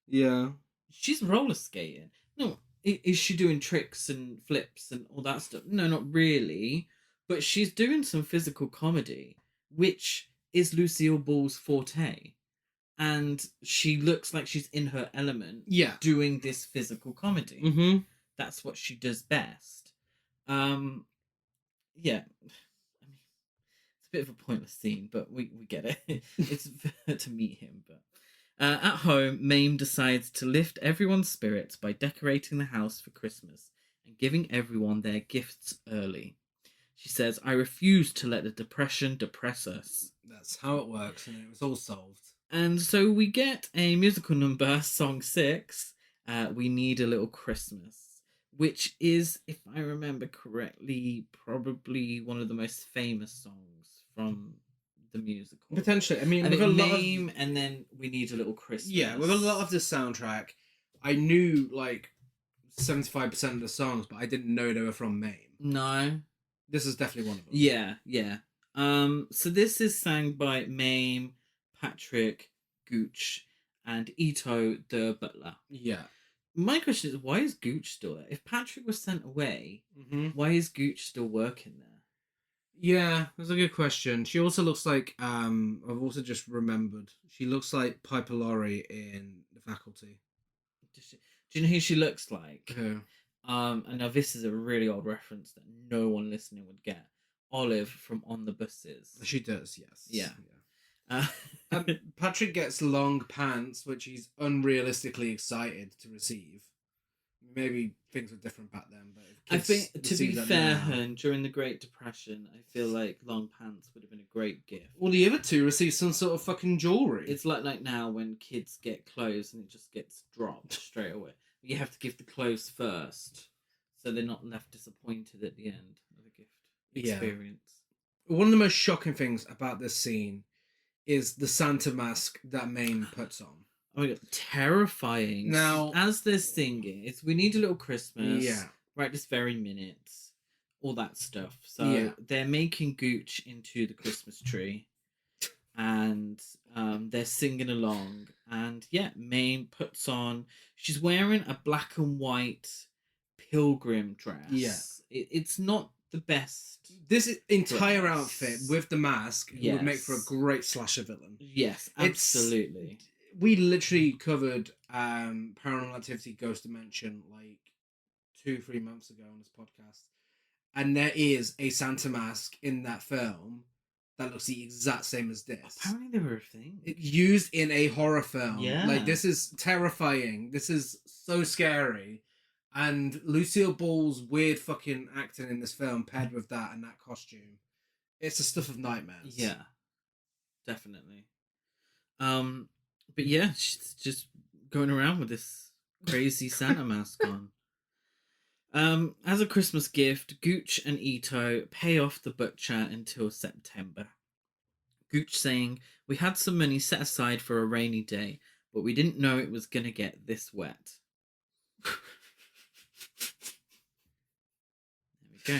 Yeah. She's roller skating. No, is she doing tricks and flips and all that stuff? No, not really. But she's doing some physical comedy, which is Lucille Ball's forte. And she looks like she's in her element doing this physical comedy. Mm-hmm. That's what she does best. Yeah. It's a bit of a pointless scene, but we get it. It's to meet him, but... at home, Mame decides to lift everyone's spirits by decorating the house for Christmas and giving everyone their gifts early. She says, I refuse to let the depression depress us. That's how it works, and it was all solved. And so we get a musical number, song 6, We Need a Little Christmas, which is, if I remember correctly, probably one of the most famous songs from the musical. Potentially. I mean, and with a lot Mame, and then We Need a Little Christmas. Yeah, with a lot of the soundtrack, I knew like 75% of the songs, but I didn't know they were from Mame. No. This is definitely one of them. Yeah. So this is sang by Mame, Patrick, Gooch, and Ito the butler. Yeah. My question is, why is Gooch still there? If Patrick was sent away, why is Gooch still working there? Yeah, that's a good question. She also looks like, I've also just remembered, she looks like Piper Laurie in The Faculty. Do you know who she looks like? Who? And now this is a really old reference that no one listening would get. Olive from On the Buses. She does, yes. Yeah. Patrick gets long pants, which he's unrealistically excited to receive. Maybe things were different back then, but I think, to be fair, Hun, during the Great Depression, I feel like long pants would have been a great gift. Well, the other two received some sort of fucking jewellery. It's like now when kids get clothes and it just gets dropped straight away. You have to give the clothes first, so they're not left disappointed at the end of the gift experience. Yeah. One of the most shocking things about this scene is the Santa mask that Mame puts on. Oh my god, terrifying. Now, as they're singing, it's We Need a Little Christmas. Yeah. Right this very minute. All that stuff. So they're making Gooch into the Christmas tree. And they're singing along. And yeah, Mame puts on... She's wearing a black and white pilgrim dress. Yeah. It's not the best. This entire Yes. outfit with the mask would make for a Yes. great slasher villain. Yes, absolutely. We literally covered Paranormal Activity Ghost Dimension like 2-3 months ago on this podcast, and there is a Santa mask in that film that looks the exact same as this. Apparently they were a thing. Used in a horror film. Yeah. Like, this is terrifying. This is so scary. And Lucille Ball's weird fucking acting in this film paired with that and that costume, it's the stuff of nightmares. Yeah, definitely. But yeah, she's just going around with this crazy Santa mask on. As a Christmas gift, Gooch and Ito pay off the butcher until September. Gooch saying, "We had some money set aside for a rainy day, but we didn't know it was going to get this wet." There we go.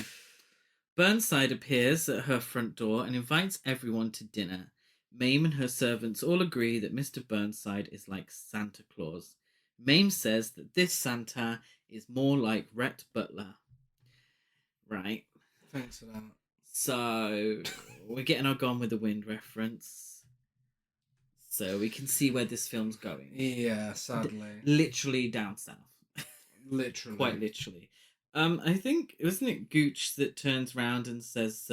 Burnside appears at her front door and invites everyone to dinner. Mame and her servants all agree that Mr. Burnside is like Santa Claus. Mame says that this Santa is more like Rhett Butler. Right. Thanks for that. So, we're getting our Gone with the Wind reference. So, we can see where this film's going. Yeah, sadly. Literally down south. Literally. Quite literally. I think, isn't it Gooch that turns round and says,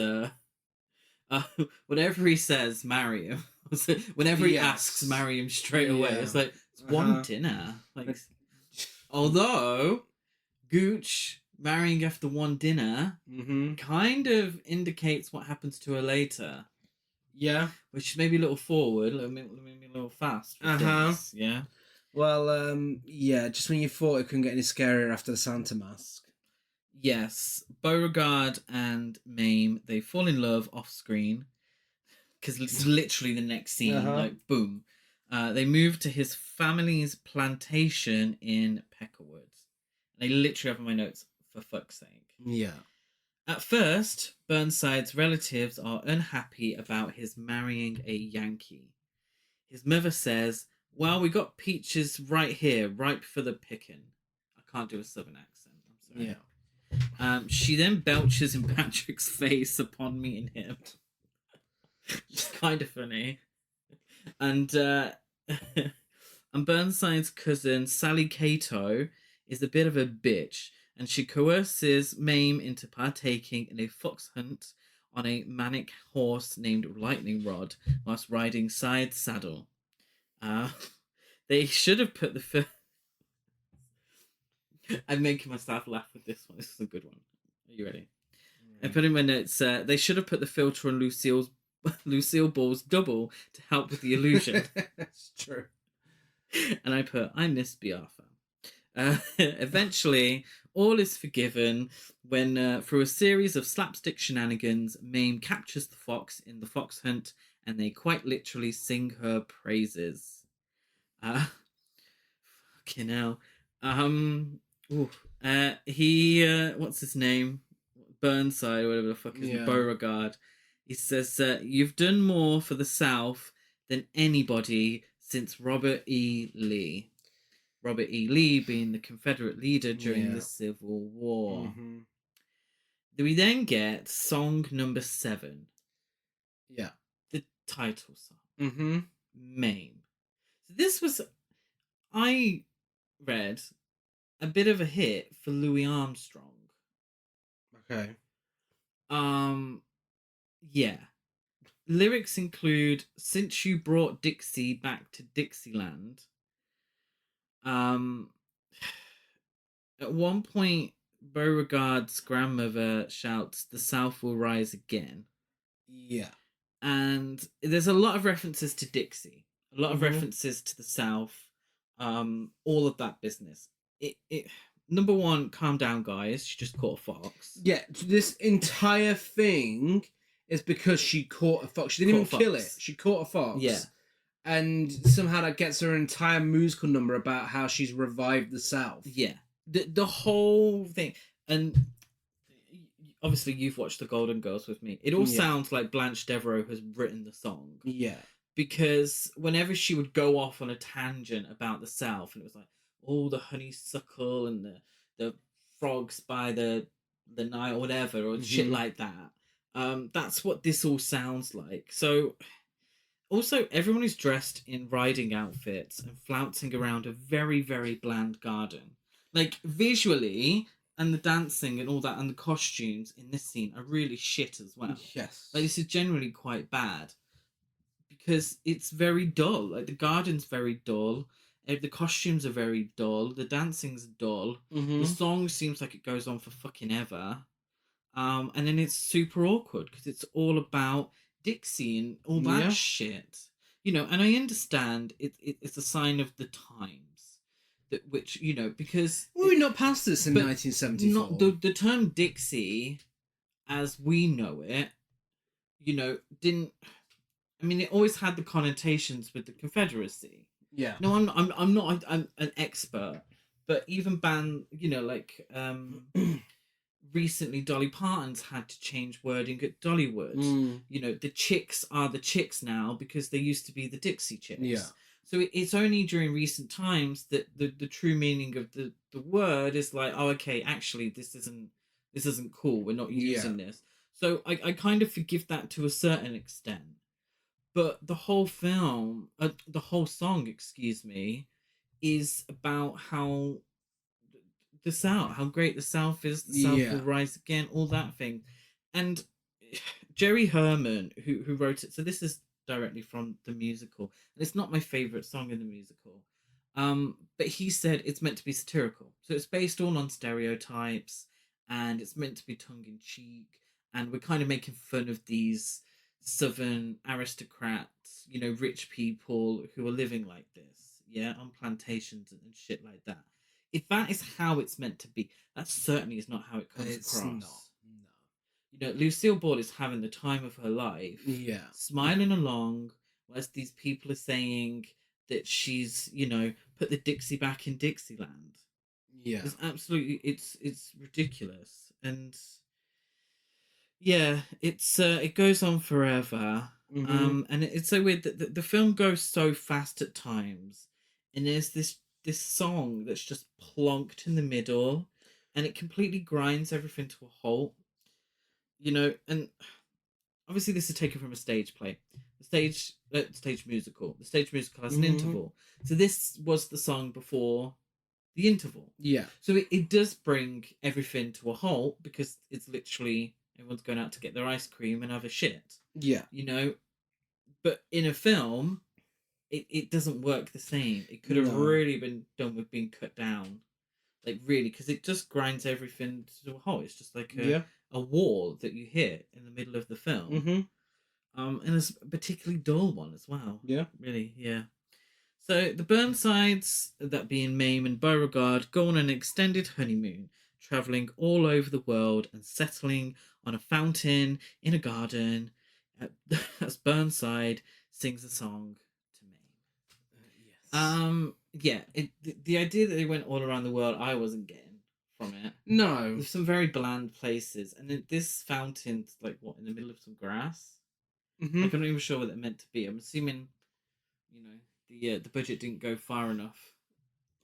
whatever he says, marry him. Whenever he asks, marry him straight away. It's like, it's one dinner. Like, although, Gooch marrying after one dinner kind of indicates what happens to her later. Yeah. Which is maybe a little forward, maybe a little fast. Things, yeah. Well, yeah, just when you thought it couldn't get any scarier after the Santa mask. Yes, Beauregard and Mame, they fall in love off screen because it's literally the next scene, like boom. They move to his family's plantation in Peckerwood. They literally have in my notes, for fuck's sake. Yeah. At first, Burnside's relatives are unhappy about his marrying a Yankee. His mother says, "Well, we got peaches right here, ripe for the picking." I can't do a southern accent, I'm sorry. Yeah. She then belches in Patrick's face upon meeting him. It's kind of funny. And and Burnside's cousin, Sally Cato, is a bit of a bitch, and she coerces Mame into partaking in a fox hunt on a manic horse named Lightning Rod whilst riding side saddle. They should have put the I'm making myself laugh with this one. This is a good one. Are you ready? I put in my notes, they should have put the filter on Lucille Ball's double to help with the illusion. That's true. And I put, I miss Bea Arthur. Eventually, all is forgiven when, through a series of slapstick shenanigans, Mame captures the fox in the fox hunt, and they quite literally sing her praises. Fucking hell. What's his name? Burnside, whatever the fuck is Beauregard. He says, "You've done more for the South than anybody since Robert E. Lee." Robert E. Lee being the Confederate leader during the Civil War. We then get song number 7. Yeah. The title song. Mame. So this was, I read, a bit of a hit for Louis Armstrong. Okay. Yeah. Lyrics include, "Since you brought Dixie back to Dixieland." At one point, Beauregard's grandmother shouts, "The South will rise again." Yeah. And there's a lot of references to Dixie, a lot of references to the South, all of that business. It number one, calm down, guys. She just caught a fox. Yeah, this entire thing is because she caught a fox. She didn't even kill it. She caught a fox. Yeah. And somehow that gets her entire musical number about how she's revived the South. Yeah. The whole thing. And obviously you've watched The Golden Girls with me. It all sounds like Blanche Devereaux has written the song. Yeah. Because whenever she would go off on a tangent about the South, and it was like, oh, the honeysuckle and the frogs by the the night or whatever, or shit like that. That's what this all sounds like. So also, everyone is dressed in riding outfits and flouncing around a very, very bland garden. Like, visually, and the dancing and all that, and the costumes in this scene are really shit as well. Yes. Like, this is generally quite bad. Because it's very dull. Like, the garden's very dull. The costumes are very dull. The dancing's dull. The song seems like it goes on for fucking ever. And then it's super awkward because it's all about Dixie and all that shit, and I understand it's a sign of the times that which because we're not past this in 1974. not the term Dixie as we know it, didn't. I mean, it always had the connotations with the Confederacy. Yeah. No, I'm not I'm an expert, but even recently Dolly Parton's had to change wording at Dollywood. The chicks are the chicks now because they used to be the Dixie Chicks. Yeah. So it's only during recent times that the true meaning of the word is like, oh, okay, actually this isn't cool. We're not using this. So I kind of forgive that to a certain extent. But the whole film, the whole song, excuse me, is about how the South, how great the South is, the South will rise again, all that thing. And Jerry Herman, who wrote it, so this is directly from the musical, and it's not my favourite song in the musical, but he said it's meant to be satirical. So it's based all on stereotypes, and it's meant to be tongue-in-cheek, and we're kind of making fun of these Southern aristocrats, rich people who are living like this, on plantations and shit like that. If that is how it's meant to be, that certainly is not how it comes across. No. Lucille Ball is having the time of her life. Yeah. Smiling along, whilst these people are saying that she's, put the Dixie back in Dixieland. Yeah. It's absolutely, it's ridiculous. And yeah, it goes on forever. And it's so weird that the film goes so fast at times. And there's this song that's just plonked in the middle, and it completely grinds everything to a halt. And obviously this is taken from a stage play, stage musical. The stage musical has an interval, so this was the song before the interval. Yeah. So it does bring everything to a halt because it's literally everyone's going out to get their ice cream and have a shit. Yeah. But in a film, it doesn't work the same. It could have really been done with being cut down. Like, really, because it just grinds everything to a halt. It's just like a wall that you hit in the middle of the film. And it's a particularly dull one as well. Yeah. Really, yeah. So the Burnsides, that being Mame and Beauregard, go on an extended honeymoon, travelling all over the world and settling on a fountain in a garden as Burnside sings a song to Mame. The idea that they went all around the world, I wasn't getting from it. No. There's some very bland places, and then this fountain's like what, in the middle of some grass? Like, I'm not even sure what that meant to be. I'm assuming, the budget didn't go far enough.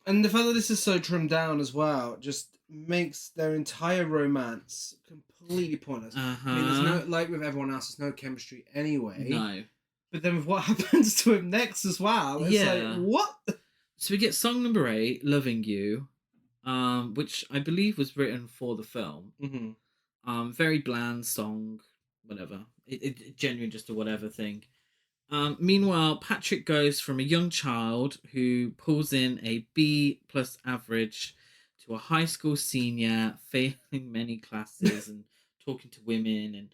And the fact that this is so trimmed down as well just makes their entire romance completely pointless. I mean, there's no, like with everyone else, there's no chemistry anyway. No. But then with what happens to him next as well, it's like, what? So we get song number 8, Loving You, which I believe was written for the film. Very bland song, whatever. It genuinely just a whatever thing. Meanwhile, Patrick goes from a young child who pulls in a B+ average to a high school senior, failing many classes and talking to women and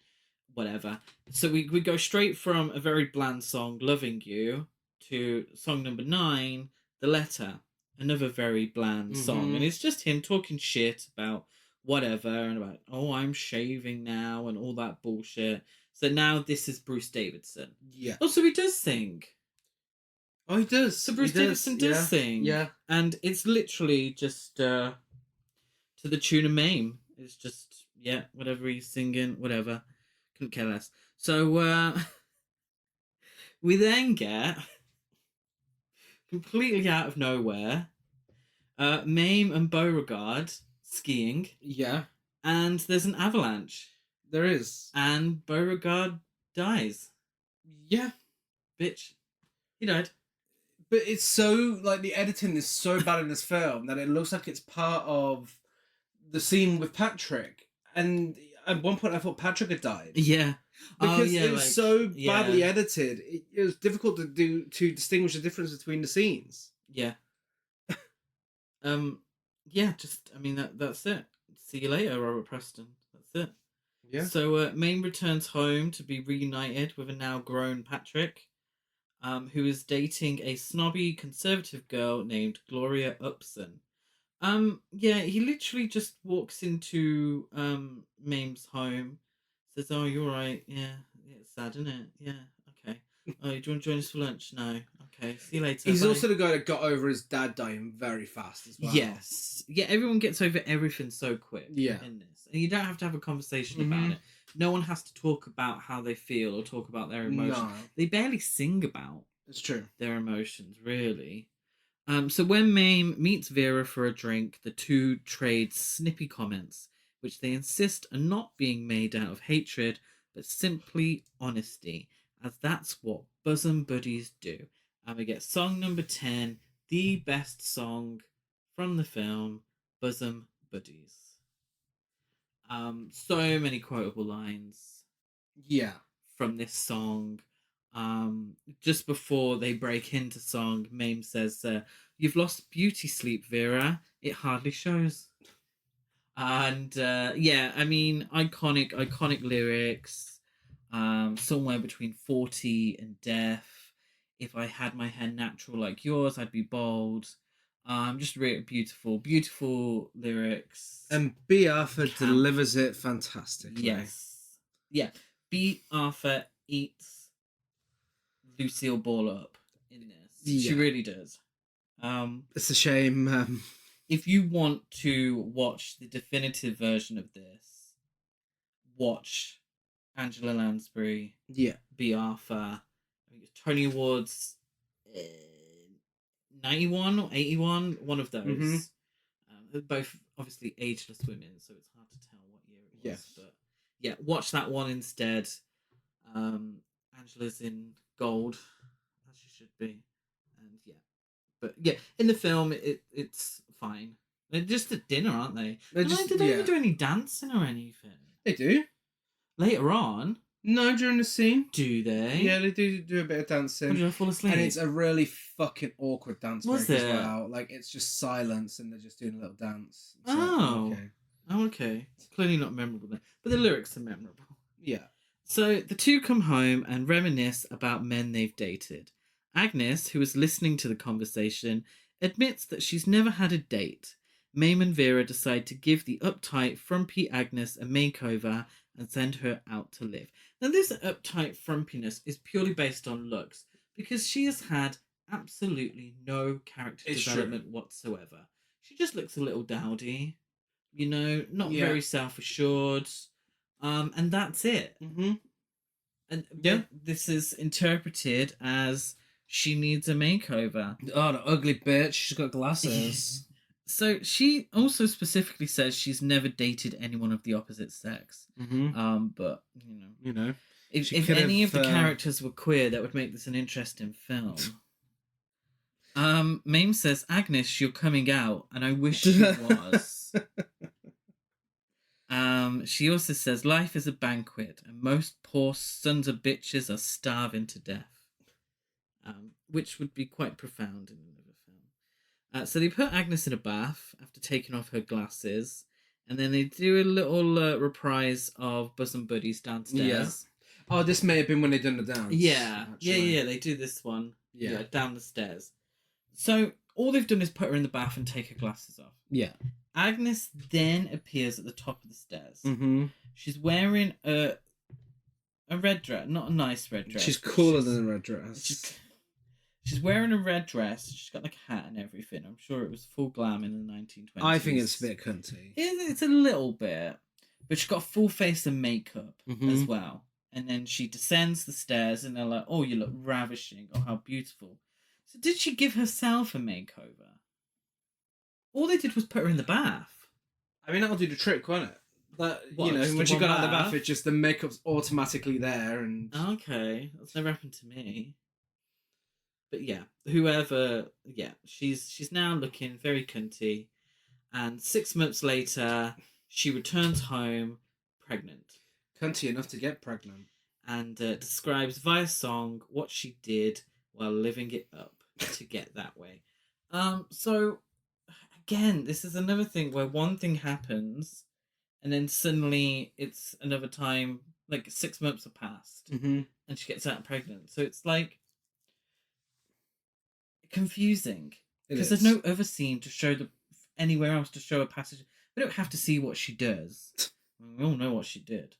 whatever. So we go straight from a very bland song, Loving You, to song number 9, The Letter, another very bland song. And it's just him talking shit about whatever and about, oh, I'm shaving now and all that bullshit. So now this is Bruce Davidson. Yeah. Oh, so he does sing. Oh, he does. So Bruce Davidson does sing. Yeah. And it's literally just to the tune of Mame. It's just, whatever he's singing, whatever. Couldn't care less. So we then get, completely out of nowhere, Mame and Beauregard skiing. Yeah. And there's an avalanche. There is. And Beauregard dies. Yeah. Bitch. He died. But it's so, like, the editing is so bad in this film that it looks like it's part of the scene with Patrick. And at one point I thought Patrick had died. Yeah. Because it was so badly edited, it was difficult to distinguish the difference between the scenes. Yeah. That's it. See you later, Robert Preston. That's it. Yeah. So Mame returns home to be reunited with a now grown Patrick, who is dating a snobby conservative girl named Gloria Upson. He literally just walks into Mame's home, says, "Oh, you're right. Yeah, it's sad, isn't it? Yeah, okay. Oh, do you want to join us for lunch? No. Okay, see you later." He's bye." also the guy that got over his dad dying very fast as well. Yes. Yeah, everyone gets over everything so quick in this. And you don't have to have a conversation about it. No one has to talk about how they feel or talk about their emotions. No. They barely sing about It's true. their emotions, really. So when Mame meets Vera for a drink, the two trade snippy comments, which they insist are not being made out of hatred, but simply honesty, as that's what bosom buddies do. And we get song number 10, the best song from the film, Bosom Buddies. So many quotable lines. Yeah. From this song. Just before they break into song, Mame says, "You've lost beauty sleep, Vera. It hardly shows." And iconic lyrics. Somewhere between 40 and death. If I had my hair natural like yours, I'd be bald. Just really beautiful lyrics. And Bea Arthur delivers it fantastically. Yes. Yeah. Bea Arthur eats Lucille Ball up in this. Yeah. She really does. It's a shame. If you want to watch the definitive version of this, watch Angela Lansbury. Yeah. Bea Arthur. I think it's Tony Awards 91 or 81, one of those. They're both obviously ageless women, so it's hard to tell what year it was. Yes. But yeah, watch that one instead. Angela's in gold, as she should be. And but in the film it's fine. They're just at dinner, aren't they? They don't even do any dancing or anything. They do. Later on. No, during the scene. Do they? Yeah, they do a bit of dancing. Or did I fall asleep? And it's a really fucking awkward dance break as it? well. Like, it's just silence and they're just doing a little dance. So, okay. It's clearly not memorable then. But the lyrics are memorable. Yeah. So the two come home and reminisce about men they've dated. Agnes, who is listening to the conversation, admits that she's never had a date. Mame and Vera decide to give the uptight, frumpy Agnes a makeover and send her out to live. Now, this uptight frumpiness is purely based on looks, because she has had absolutely no character development whatsoever. She just looks a little dowdy, not very self-assured, and that's it. And this is interpreted as she needs a makeover. Oh, the ugly bitch. She's got glasses. So she also specifically says she's never dated anyone of the opposite sex. But if any of the characters were queer, that would make this an interesting film. Mame says, "Agnes, you're coming out, and I wish she was." She also says, "Life is a banquet, and most poor sons of bitches are starving to death," which would be quite profound in another film. So they put Agnes in a bath after taking off her glasses, and then they do a little reprise of Bosom Buddies downstairs. Oh, this may have been when they done the dance. Yeah, they do this one. Yeah, down the stairs. So all they've done is put her in the bath and take her glasses off. Yeah. Agnes then appears at the top of the stairs. She's wearing a red dress, not a nice red dress. She's cooler than a red dress. She's wearing a red dress. She's got like a hat and everything. I'm sure it was full glam in the 1920s. I think it's a bit cunty. It's a little bit. But she's got a full face of makeup as well. And then she descends the stairs and they're like, "Oh, you look ravishing. Oh, how beautiful." So did she give herself a makeover? All they did was put her in the bath. I mean, that'll do the trick, won't it? That What, you know, just when the she one got out of the bath? bath, it's just the makeup's automatically there, and Okay, that's never happened to me. But yeah, whoever, yeah, she's now looking very cunty, and 6 months later, she returns home pregnant, cunty enough to get pregnant. and describes via song what she did while living it up to get that way. So again, this is another thing where one thing happens, and then suddenly it's another time, like 6 months have passed, Mm-hmm. and she gets out pregnant. So it's like confusing because there's no other scene to show anywhere else to show a passage. We don't have to see what she does. We all know what she did.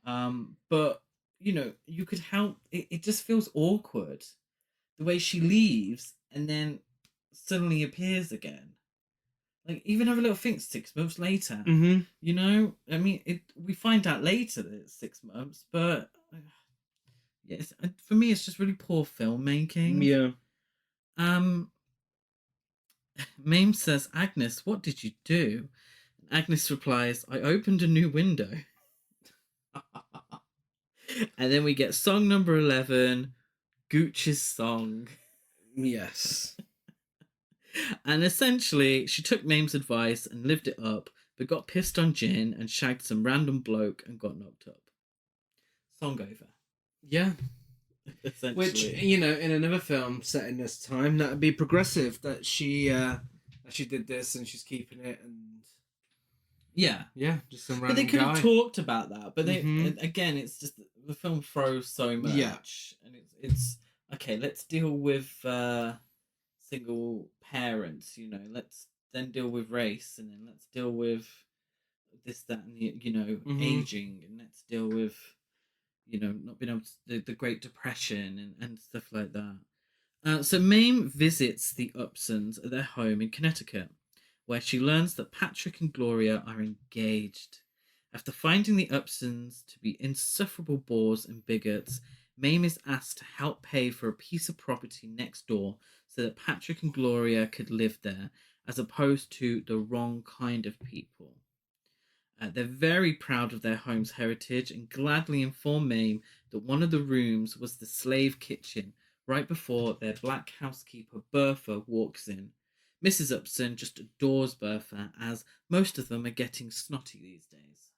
But you know, you could help. It just feels awkward the way she leaves and then suddenly appears again. Like even have a little think 6 months later. Mm-hmm. You know, I mean, we find out later that it's 6 months, but yes, for me, it's just really poor filmmaking. Yeah. Um, Mame says, Agnes, what did you do? Agnes replies, I opened a new window. And then we get song number 11, Gooch's song. Yes. And essentially, she took Mame's advice and lived it up, but got pissed on gin and shagged some random bloke and got knocked up. Song over. Yeah. Essentially. Which, you know, in another film set in this time, that would be progressive, that she did this and she's keeping it, and yeah, just some but random they could have guy. talked about that. But they Mhm. again, it's just the film throws so much, Yeah. and it's okay. Let's deal with single parents. You know, let's then deal with race, and then let's deal with this, that, and aging, and let's deal with not being able to the Great Depression and stuff like that. So Mame visits the Upsons at their home in Connecticut, where she learns that Patrick and Gloria are engaged. After finding the Upsons to be insufferable bores and bigots, Mame is asked to help pay for a piece of property next door so that Patrick and Gloria could live there, as opposed to the wrong kind of people. They're very proud of their home's heritage and gladly inform Mame that one of the rooms was the slave kitchen right before their black housekeeper Bertha walks in. Mrs. Upson just adores Bertha, as most of them are getting snotty these days.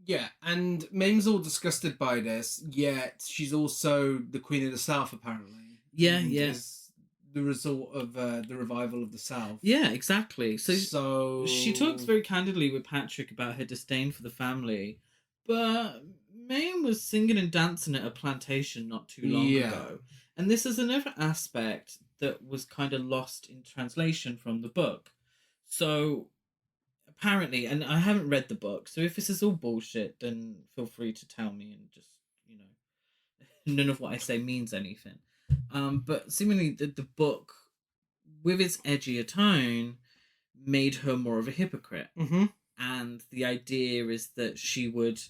Yeah, and Mame's all disgusted by this, yet she's also the Queen of the South, apparently. Yeah, and yeah. is the result of the revival of the South. Yeah, exactly. So she talks very candidly with Patrick about her disdain for the family, but Mame was singing and dancing at a plantation not too long ago. And this is another aspect that was kind of lost in translation from the book. So apparently, and I haven't read the book, so if this is all bullshit, then feel free to tell me and just, none of what I say means anything. But seemingly the book, with its edgier tone, made her more of a hypocrite. Mm-hmm. And the idea is that she would,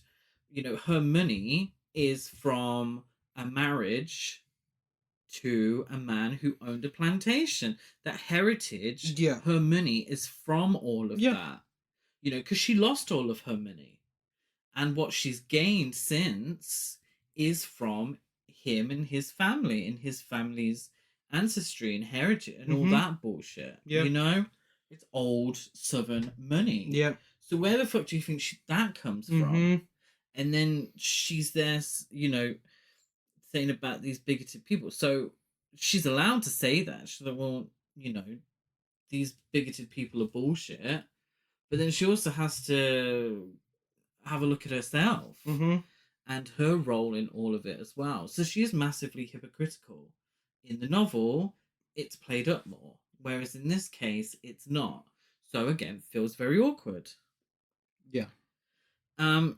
her money is from a marriage to a man who owned a plantation. That heritage, her money is from all of that. Because she lost all of her money. And what she's gained since is from him and his family and his family's ancestry and heritage and all that bullshit. It's old Southern money. Yeah. So where the fuck do you think that comes from? And then she's there, saying about these bigoted people. So she's allowed to say that. She's like, well, these bigoted people are bullshit. But then she also has to have a look at herself and her role in all of it as well. So she is massively hypocritical. In the novel, it's played up more, whereas in this case, it's not. So again, feels very awkward. Yeah.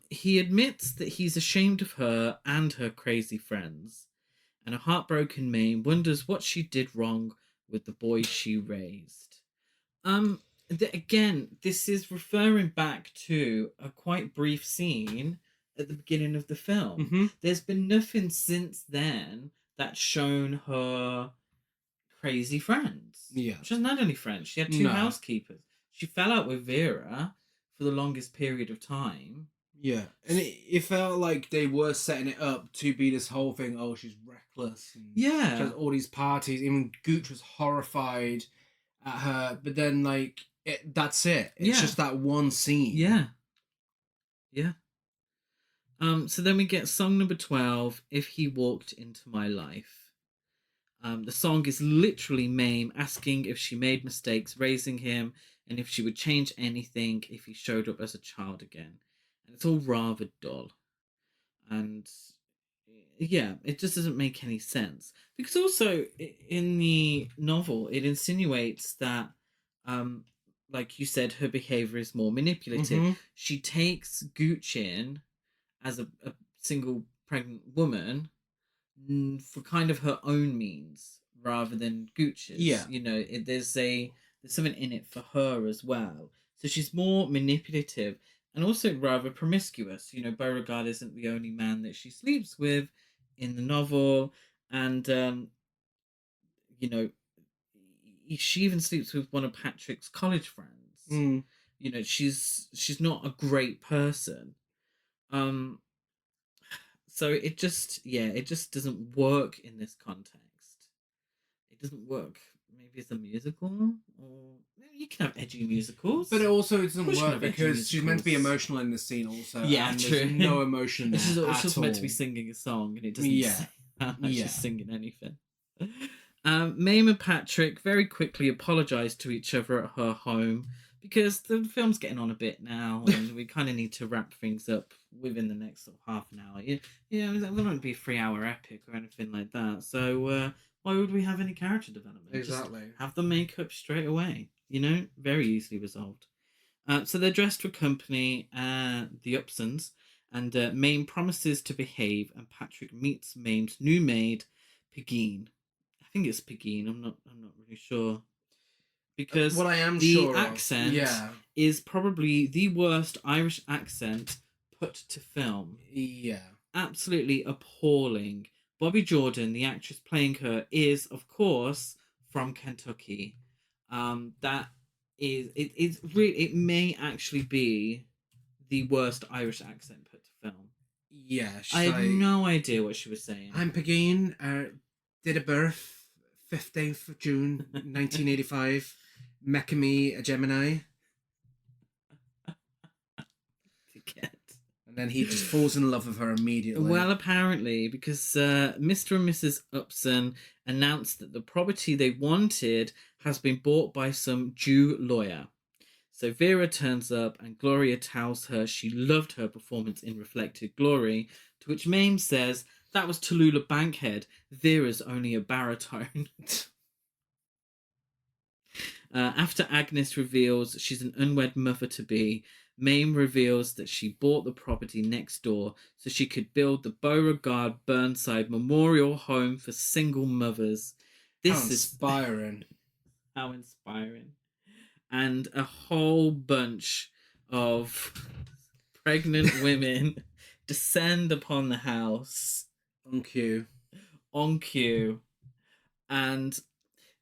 He admits that he's ashamed of her and her crazy friends, and a heartbroken Mame wonders what she did wrong with the boy she raised. Again, this is referring back to a quite brief scene at the beginning of the film. There's been nothing since then that's shown her crazy friends. Yeah. She hasn't had any friends. She had two housekeepers. She fell out with Vera for the longest period of time. Yeah, and it felt like they were setting it up to be this whole thing. Oh, she's reckless. And Yeah. she has all these parties. Even Gooch was horrified at her, but then like that's it. It's just that one scene. Yeah. Yeah. So then we get song number 12, If He Walked Into My Life. The song is literally Mame asking if she made mistakes raising him and if she would change anything if he showed up as a child again. And it's all rather dull. And yeah, it just doesn't make any sense. Because also in the novel, it insinuates that, like you said, her behavior is more manipulative. Mhm. She takes Gooch in as a single pregnant woman for kind of her own means rather than Gooch's. Yeah. You know, there's something in it for her as well. So she's more manipulative and also rather promiscuous. You know, Beauregard isn't the only man that she sleeps with in the novel, and you know, she even sleeps with one of Patrick's college friends. Mm. You know, she's not a great person. So it just doesn't work in this context. It doesn't work. Maybe it's a musical, or maybe you can have edgy musicals. But it also doesn't Push work kind of edgy because she's meant to be musicals. emotional in this scene also. Yeah, and true. There's no emotion there She's at also all. meant to be singing a song, and it doesn't Yeah. sound like Yeah. she's singing anything. Mame and Patrick very quickly apologise to each other at her home because the film's getting on a bit now, and we kind of need to wrap things up within the next sort of half an hour. Yeah, there won't be a 3-hour epic or anything like that. So why would we have any character development? Exactly. Just have them make up straight away. You know, very easily resolved. So they're dressed for company, the Upsons, and Mame promises to behave, and Patrick meets Mame's new maid, Pegeen. I think it's Pegeen. I'm not really sure. Because what I am the sure accent is probably the worst Irish accent put to film. Yeah. Absolutely appalling. Bobby Jordan, the actress playing her, is of course from Kentucky. That is it may actually be the worst Irish accent put to film. Yeah. I have no idea what she was saying. I'm Pegeen. Did a birth 15th of June 1985. Mecca a Gemini. And then he just falls in love with her immediately. Well, apparently, because Mr. and Mrs. Upson announced that the property they wanted has been bought by some Jew lawyer. So Vera turns up and Gloria tells her she loved her performance in Reflected Glory, to which Mame says, that was Tallulah Bankhead. Vera's only a baritone. After Agnes reveals she's an unwed mother-to-be, Mame reveals that she bought the property next door so she could build the Beauregard Burnside Memorial Home for single mothers. How inspiring. How inspiring. And a whole bunch of pregnant women descend upon the house. On cue. And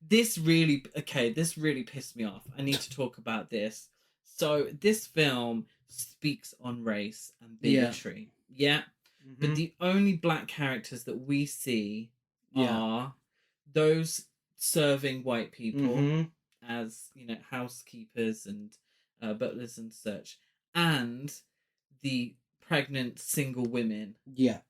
this really pissed me off. I need to talk about this. So this film speaks on race and bigotry. Yeah. Mm-hmm. But the only black characters that we see are those serving white people as, you know, housekeepers and butlers and such, and the pregnant single women. Yeah.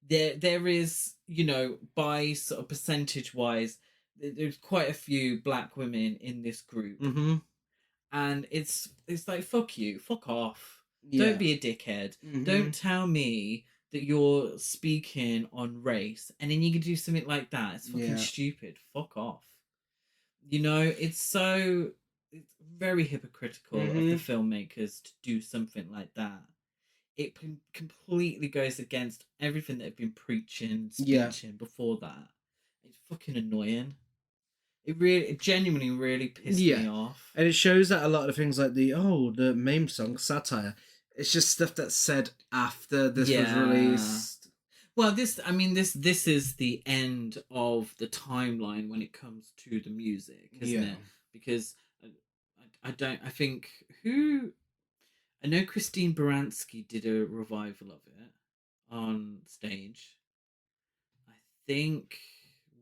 There is, you know, by sort of percentage wise, there's quite a few black women in this group. Mm-hmm. And it's like, fuck you, fuck off. Yeah. Don't be a dickhead. Mm-hmm. Don't tell me that you're speaking on race and then you can do something like that. It's fucking stupid. Fuck off. You know, it's very hypocritical of the filmmakers to do something like that. It completely goes against everything that they've been preaching, speeching before that. It's fucking annoying. It genuinely really pissed me off. And it shows that a lot of things like the Mame song, satire, it's just stuff that's said after this was released. Well, this is the end of the timeline when it comes to the music, isn't it? Because I think I know Christine Baranski did a revival of it on stage. I think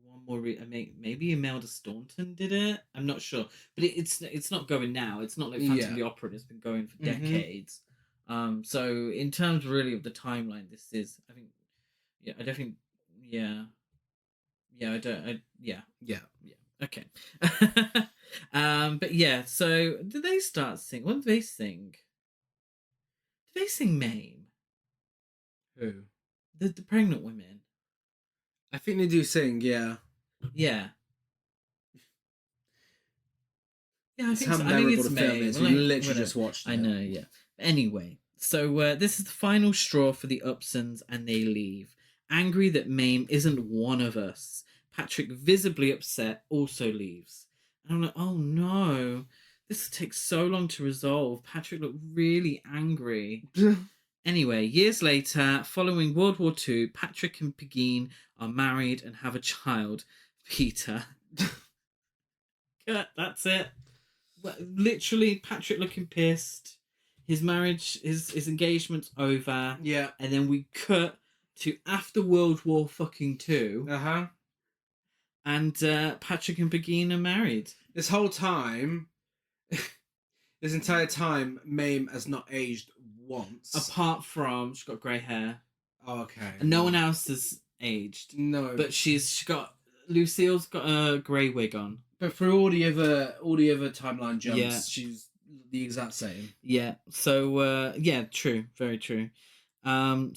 one more, maybe Imelda Staunton did it. I'm not sure, but it's not going now. It's not like Phantom of the Opera. It's been going for decades. So in terms really of the timeline, this is, I think, yeah, I don't think, yeah, yeah, I don't, yeah, Yeah. okay. But yeah, so did they start singing? What did they sing? Did they sing Mame? Who? The pregnant women. I think they do sing, yeah. Yeah. Yeah, It's how memorable the film is. We literally just watched it. I know, yeah. Anyway, so this is the final straw for the Upsons, and they leave. Angry that Mame isn't one of us, Patrick, visibly upset, also leaves. And I'm like, oh no, this takes so long to resolve. Patrick looked really angry. Anyway, years later, following World War II, Patrick and Pegeen are married and have a child, Peter. That's it. Literally, Patrick looking pissed. His marriage, his engagement's over. Yeah. And then we cut to after World War fucking II. Uh-huh. And Patrick and Pegeen are married. This whole time, this entire time, Mame has not aged once. Apart from, she's got grey hair. Oh, okay. And no one else has aged. No. But Lucille's got a grey wig on. But for all the other timeline jumps, she's the exact same. Yeah. So true, very true. A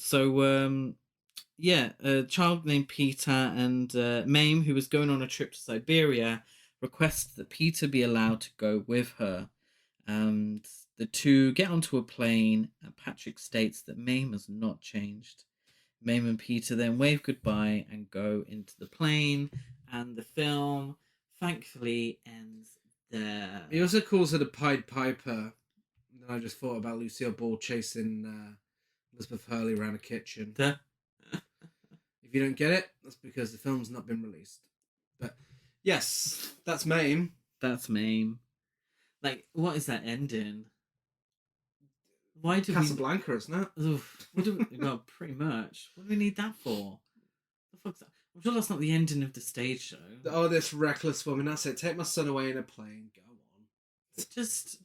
child named Peter and Mame, who was going on a trip to Siberia, requests that Peter be allowed to go with her. And the two get onto a plane, and Patrick states that Mame has not changed. Mame and Peter then wave goodbye and go into the plane, and the film thankfully ends there. He also calls her the Pied Piper. And I just thought about Lucille Ball chasing Elizabeth Hurley around a kitchen. If you don't get it, that's because the film's not been released. But yes, that's Mame. That's Mame. Like, what is that ending? Why do Casablanca, isn't it? Well, pretty much. What do we need that for? The fuck's that? I'm sure that's not the ending of the stage show. Oh, this reckless woman. That's it. Take my son away in a plane. Go on. It's just,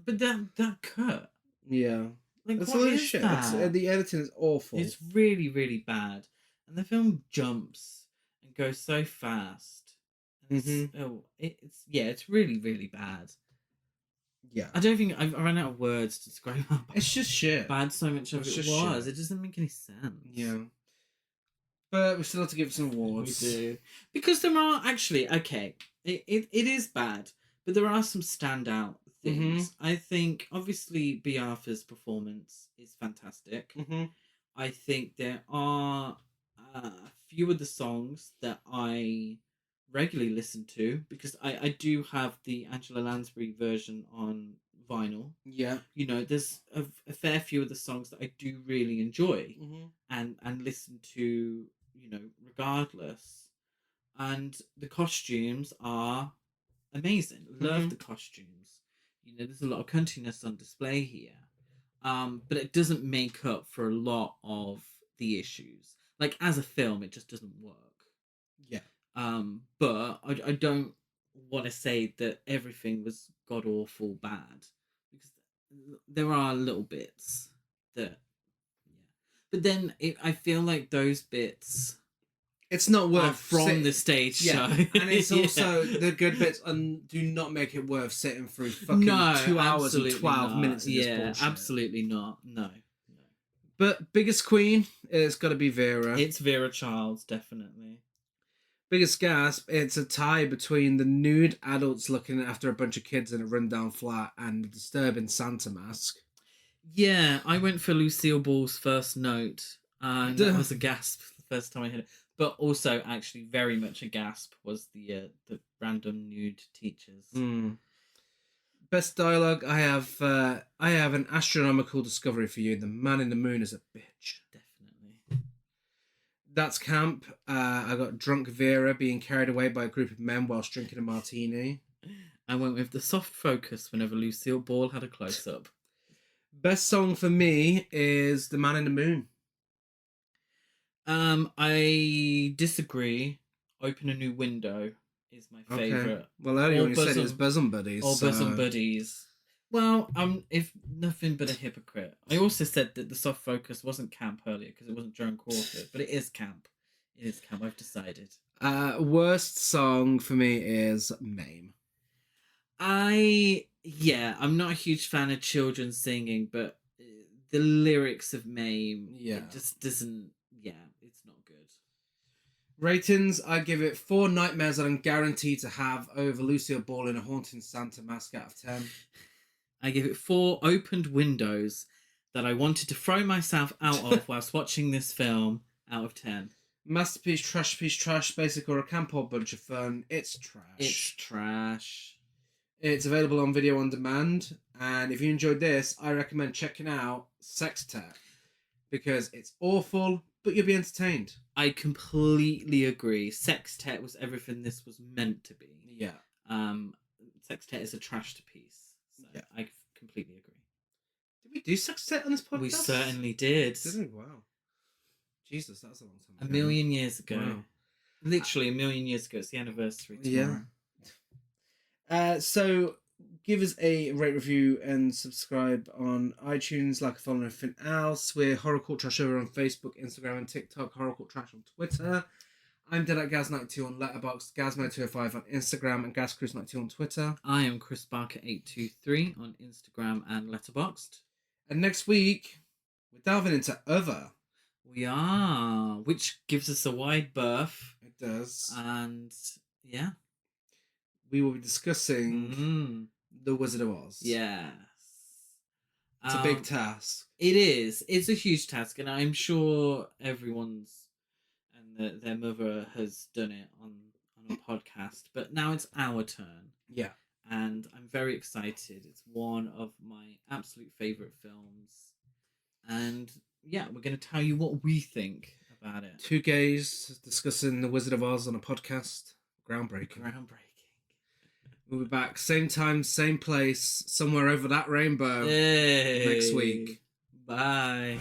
but that cut. Yeah. Like, that's what a lot of is shit. that? The editing is awful. It's really, really bad, and the film jumps and goes so fast. And it's really, really bad. Yeah. I don't think I ran out of words to describe how it's just shit. bad so much of it was. Shit. It doesn't make any sense. Yeah. But we still have to give it some awards. We do. Because there are actually, okay, it is bad, but there are some standout things. I think, obviously, Bea Arthur's performance is fantastic. I think there are a few of the songs that I regularly listen to, because I do have the Angela Lansbury version on vinyl. Yeah. You know, there's a fair few of the songs that I do really enjoy and listen to, you know, regardless. And the costumes are amazing. Love the costumes. You know, there's a lot of countryness on display here. But it doesn't make up for a lot of the issues. Like, as a film, it just doesn't work. Yeah. But I don't want to say that everything was god awful bad, because there are little bits that, but then I feel like those bits, it's not worth from the stage show, and it's also the good bits and do not make it worth sitting through fucking 2 hours and 12 minutes of this bullshit. Absolutely not. No. But biggest queen, it's got to be Vera. It's Vera Childs, definitely. Biggest gasp, it's a tie between the nude adults looking after a bunch of kids in a rundown flat and the disturbing Santa mask. Yeah, I went for Lucille Ball's first note, and that was a gasp the first time I heard it. But also, actually, very much a gasp was the random nude teachers. Best dialogue, I have an astronomical discovery for you. The man in the moon is a bitch. Definitely. That's camp. I got drunk Vera being carried away by a group of men whilst drinking a martini. I went with the soft focus whenever Lucille Ball had a close-up. Best song for me is The Man in the Moon. I disagree. Open a New Window is my favorite. Well, earlier when you said it was Bosom Buddies. Or Bosom Buddies. Well, if nothing but a hypocrite. I also said that the soft focus wasn't camp earlier because it wasn't Joan Crawford, but it is camp. It is camp. I've decided. Worst song for me is Mame. I'm not a huge fan of children singing, but the lyrics of Mame, it just doesn't. Yeah, it's not good. Ratings, I give it 4 nightmares that I'm guaranteed to have over Lucille Ball in a haunting Santa mask out of 10. I give it 4 opened windows that I wanted to throw myself out of whilst watching this film out of 10. Masterpiece, trash, basic or a camp or bunch of fun. It's trash. It's trash. It's available on video on demand. And if you enjoyed this, I recommend checking out Sextet. Because it's awful, but you'll be entertained. I completely agree. Sextet was everything this was meant to be. Yeah. Sextet is a trash to piece. So yeah. I completely agree. Did we do Sextet on this podcast? We certainly did. Didn't we? Wow. Jesus, that was a long time ago. A million years ago. Wow. Literally a million years ago. It's the anniversary tomorrow. Yeah. So give us a rate, review, and subscribe on iTunes, like a follow and everything else. We're Horror Cult Trash over on Facebook, Instagram, and TikTok. Horror Cult Trash on Twitter. I'm Dead at Gaz92 on Letterboxd, Gazmo205 on Instagram, and GazCruise92 on Twitter. I am Chris Barker823 on Instagram and Letterboxd. And next week, we're delving into Other. We are, which gives us a wide berth. It does. And yeah. We will be discussing The Wizard of Oz. Yes. It's a big task. It is. It's a huge task, and I'm sure everyone's and their mother has done it on a podcast. But now it's our turn. Yeah. And I'm very excited. It's one of my absolute favourite films. And yeah, we're going to tell you what we think about it. 2 gays discussing The Wizard of Oz on a podcast. Groundbreaking. We'll be back same time, same place, somewhere over that rainbow next week. Bye.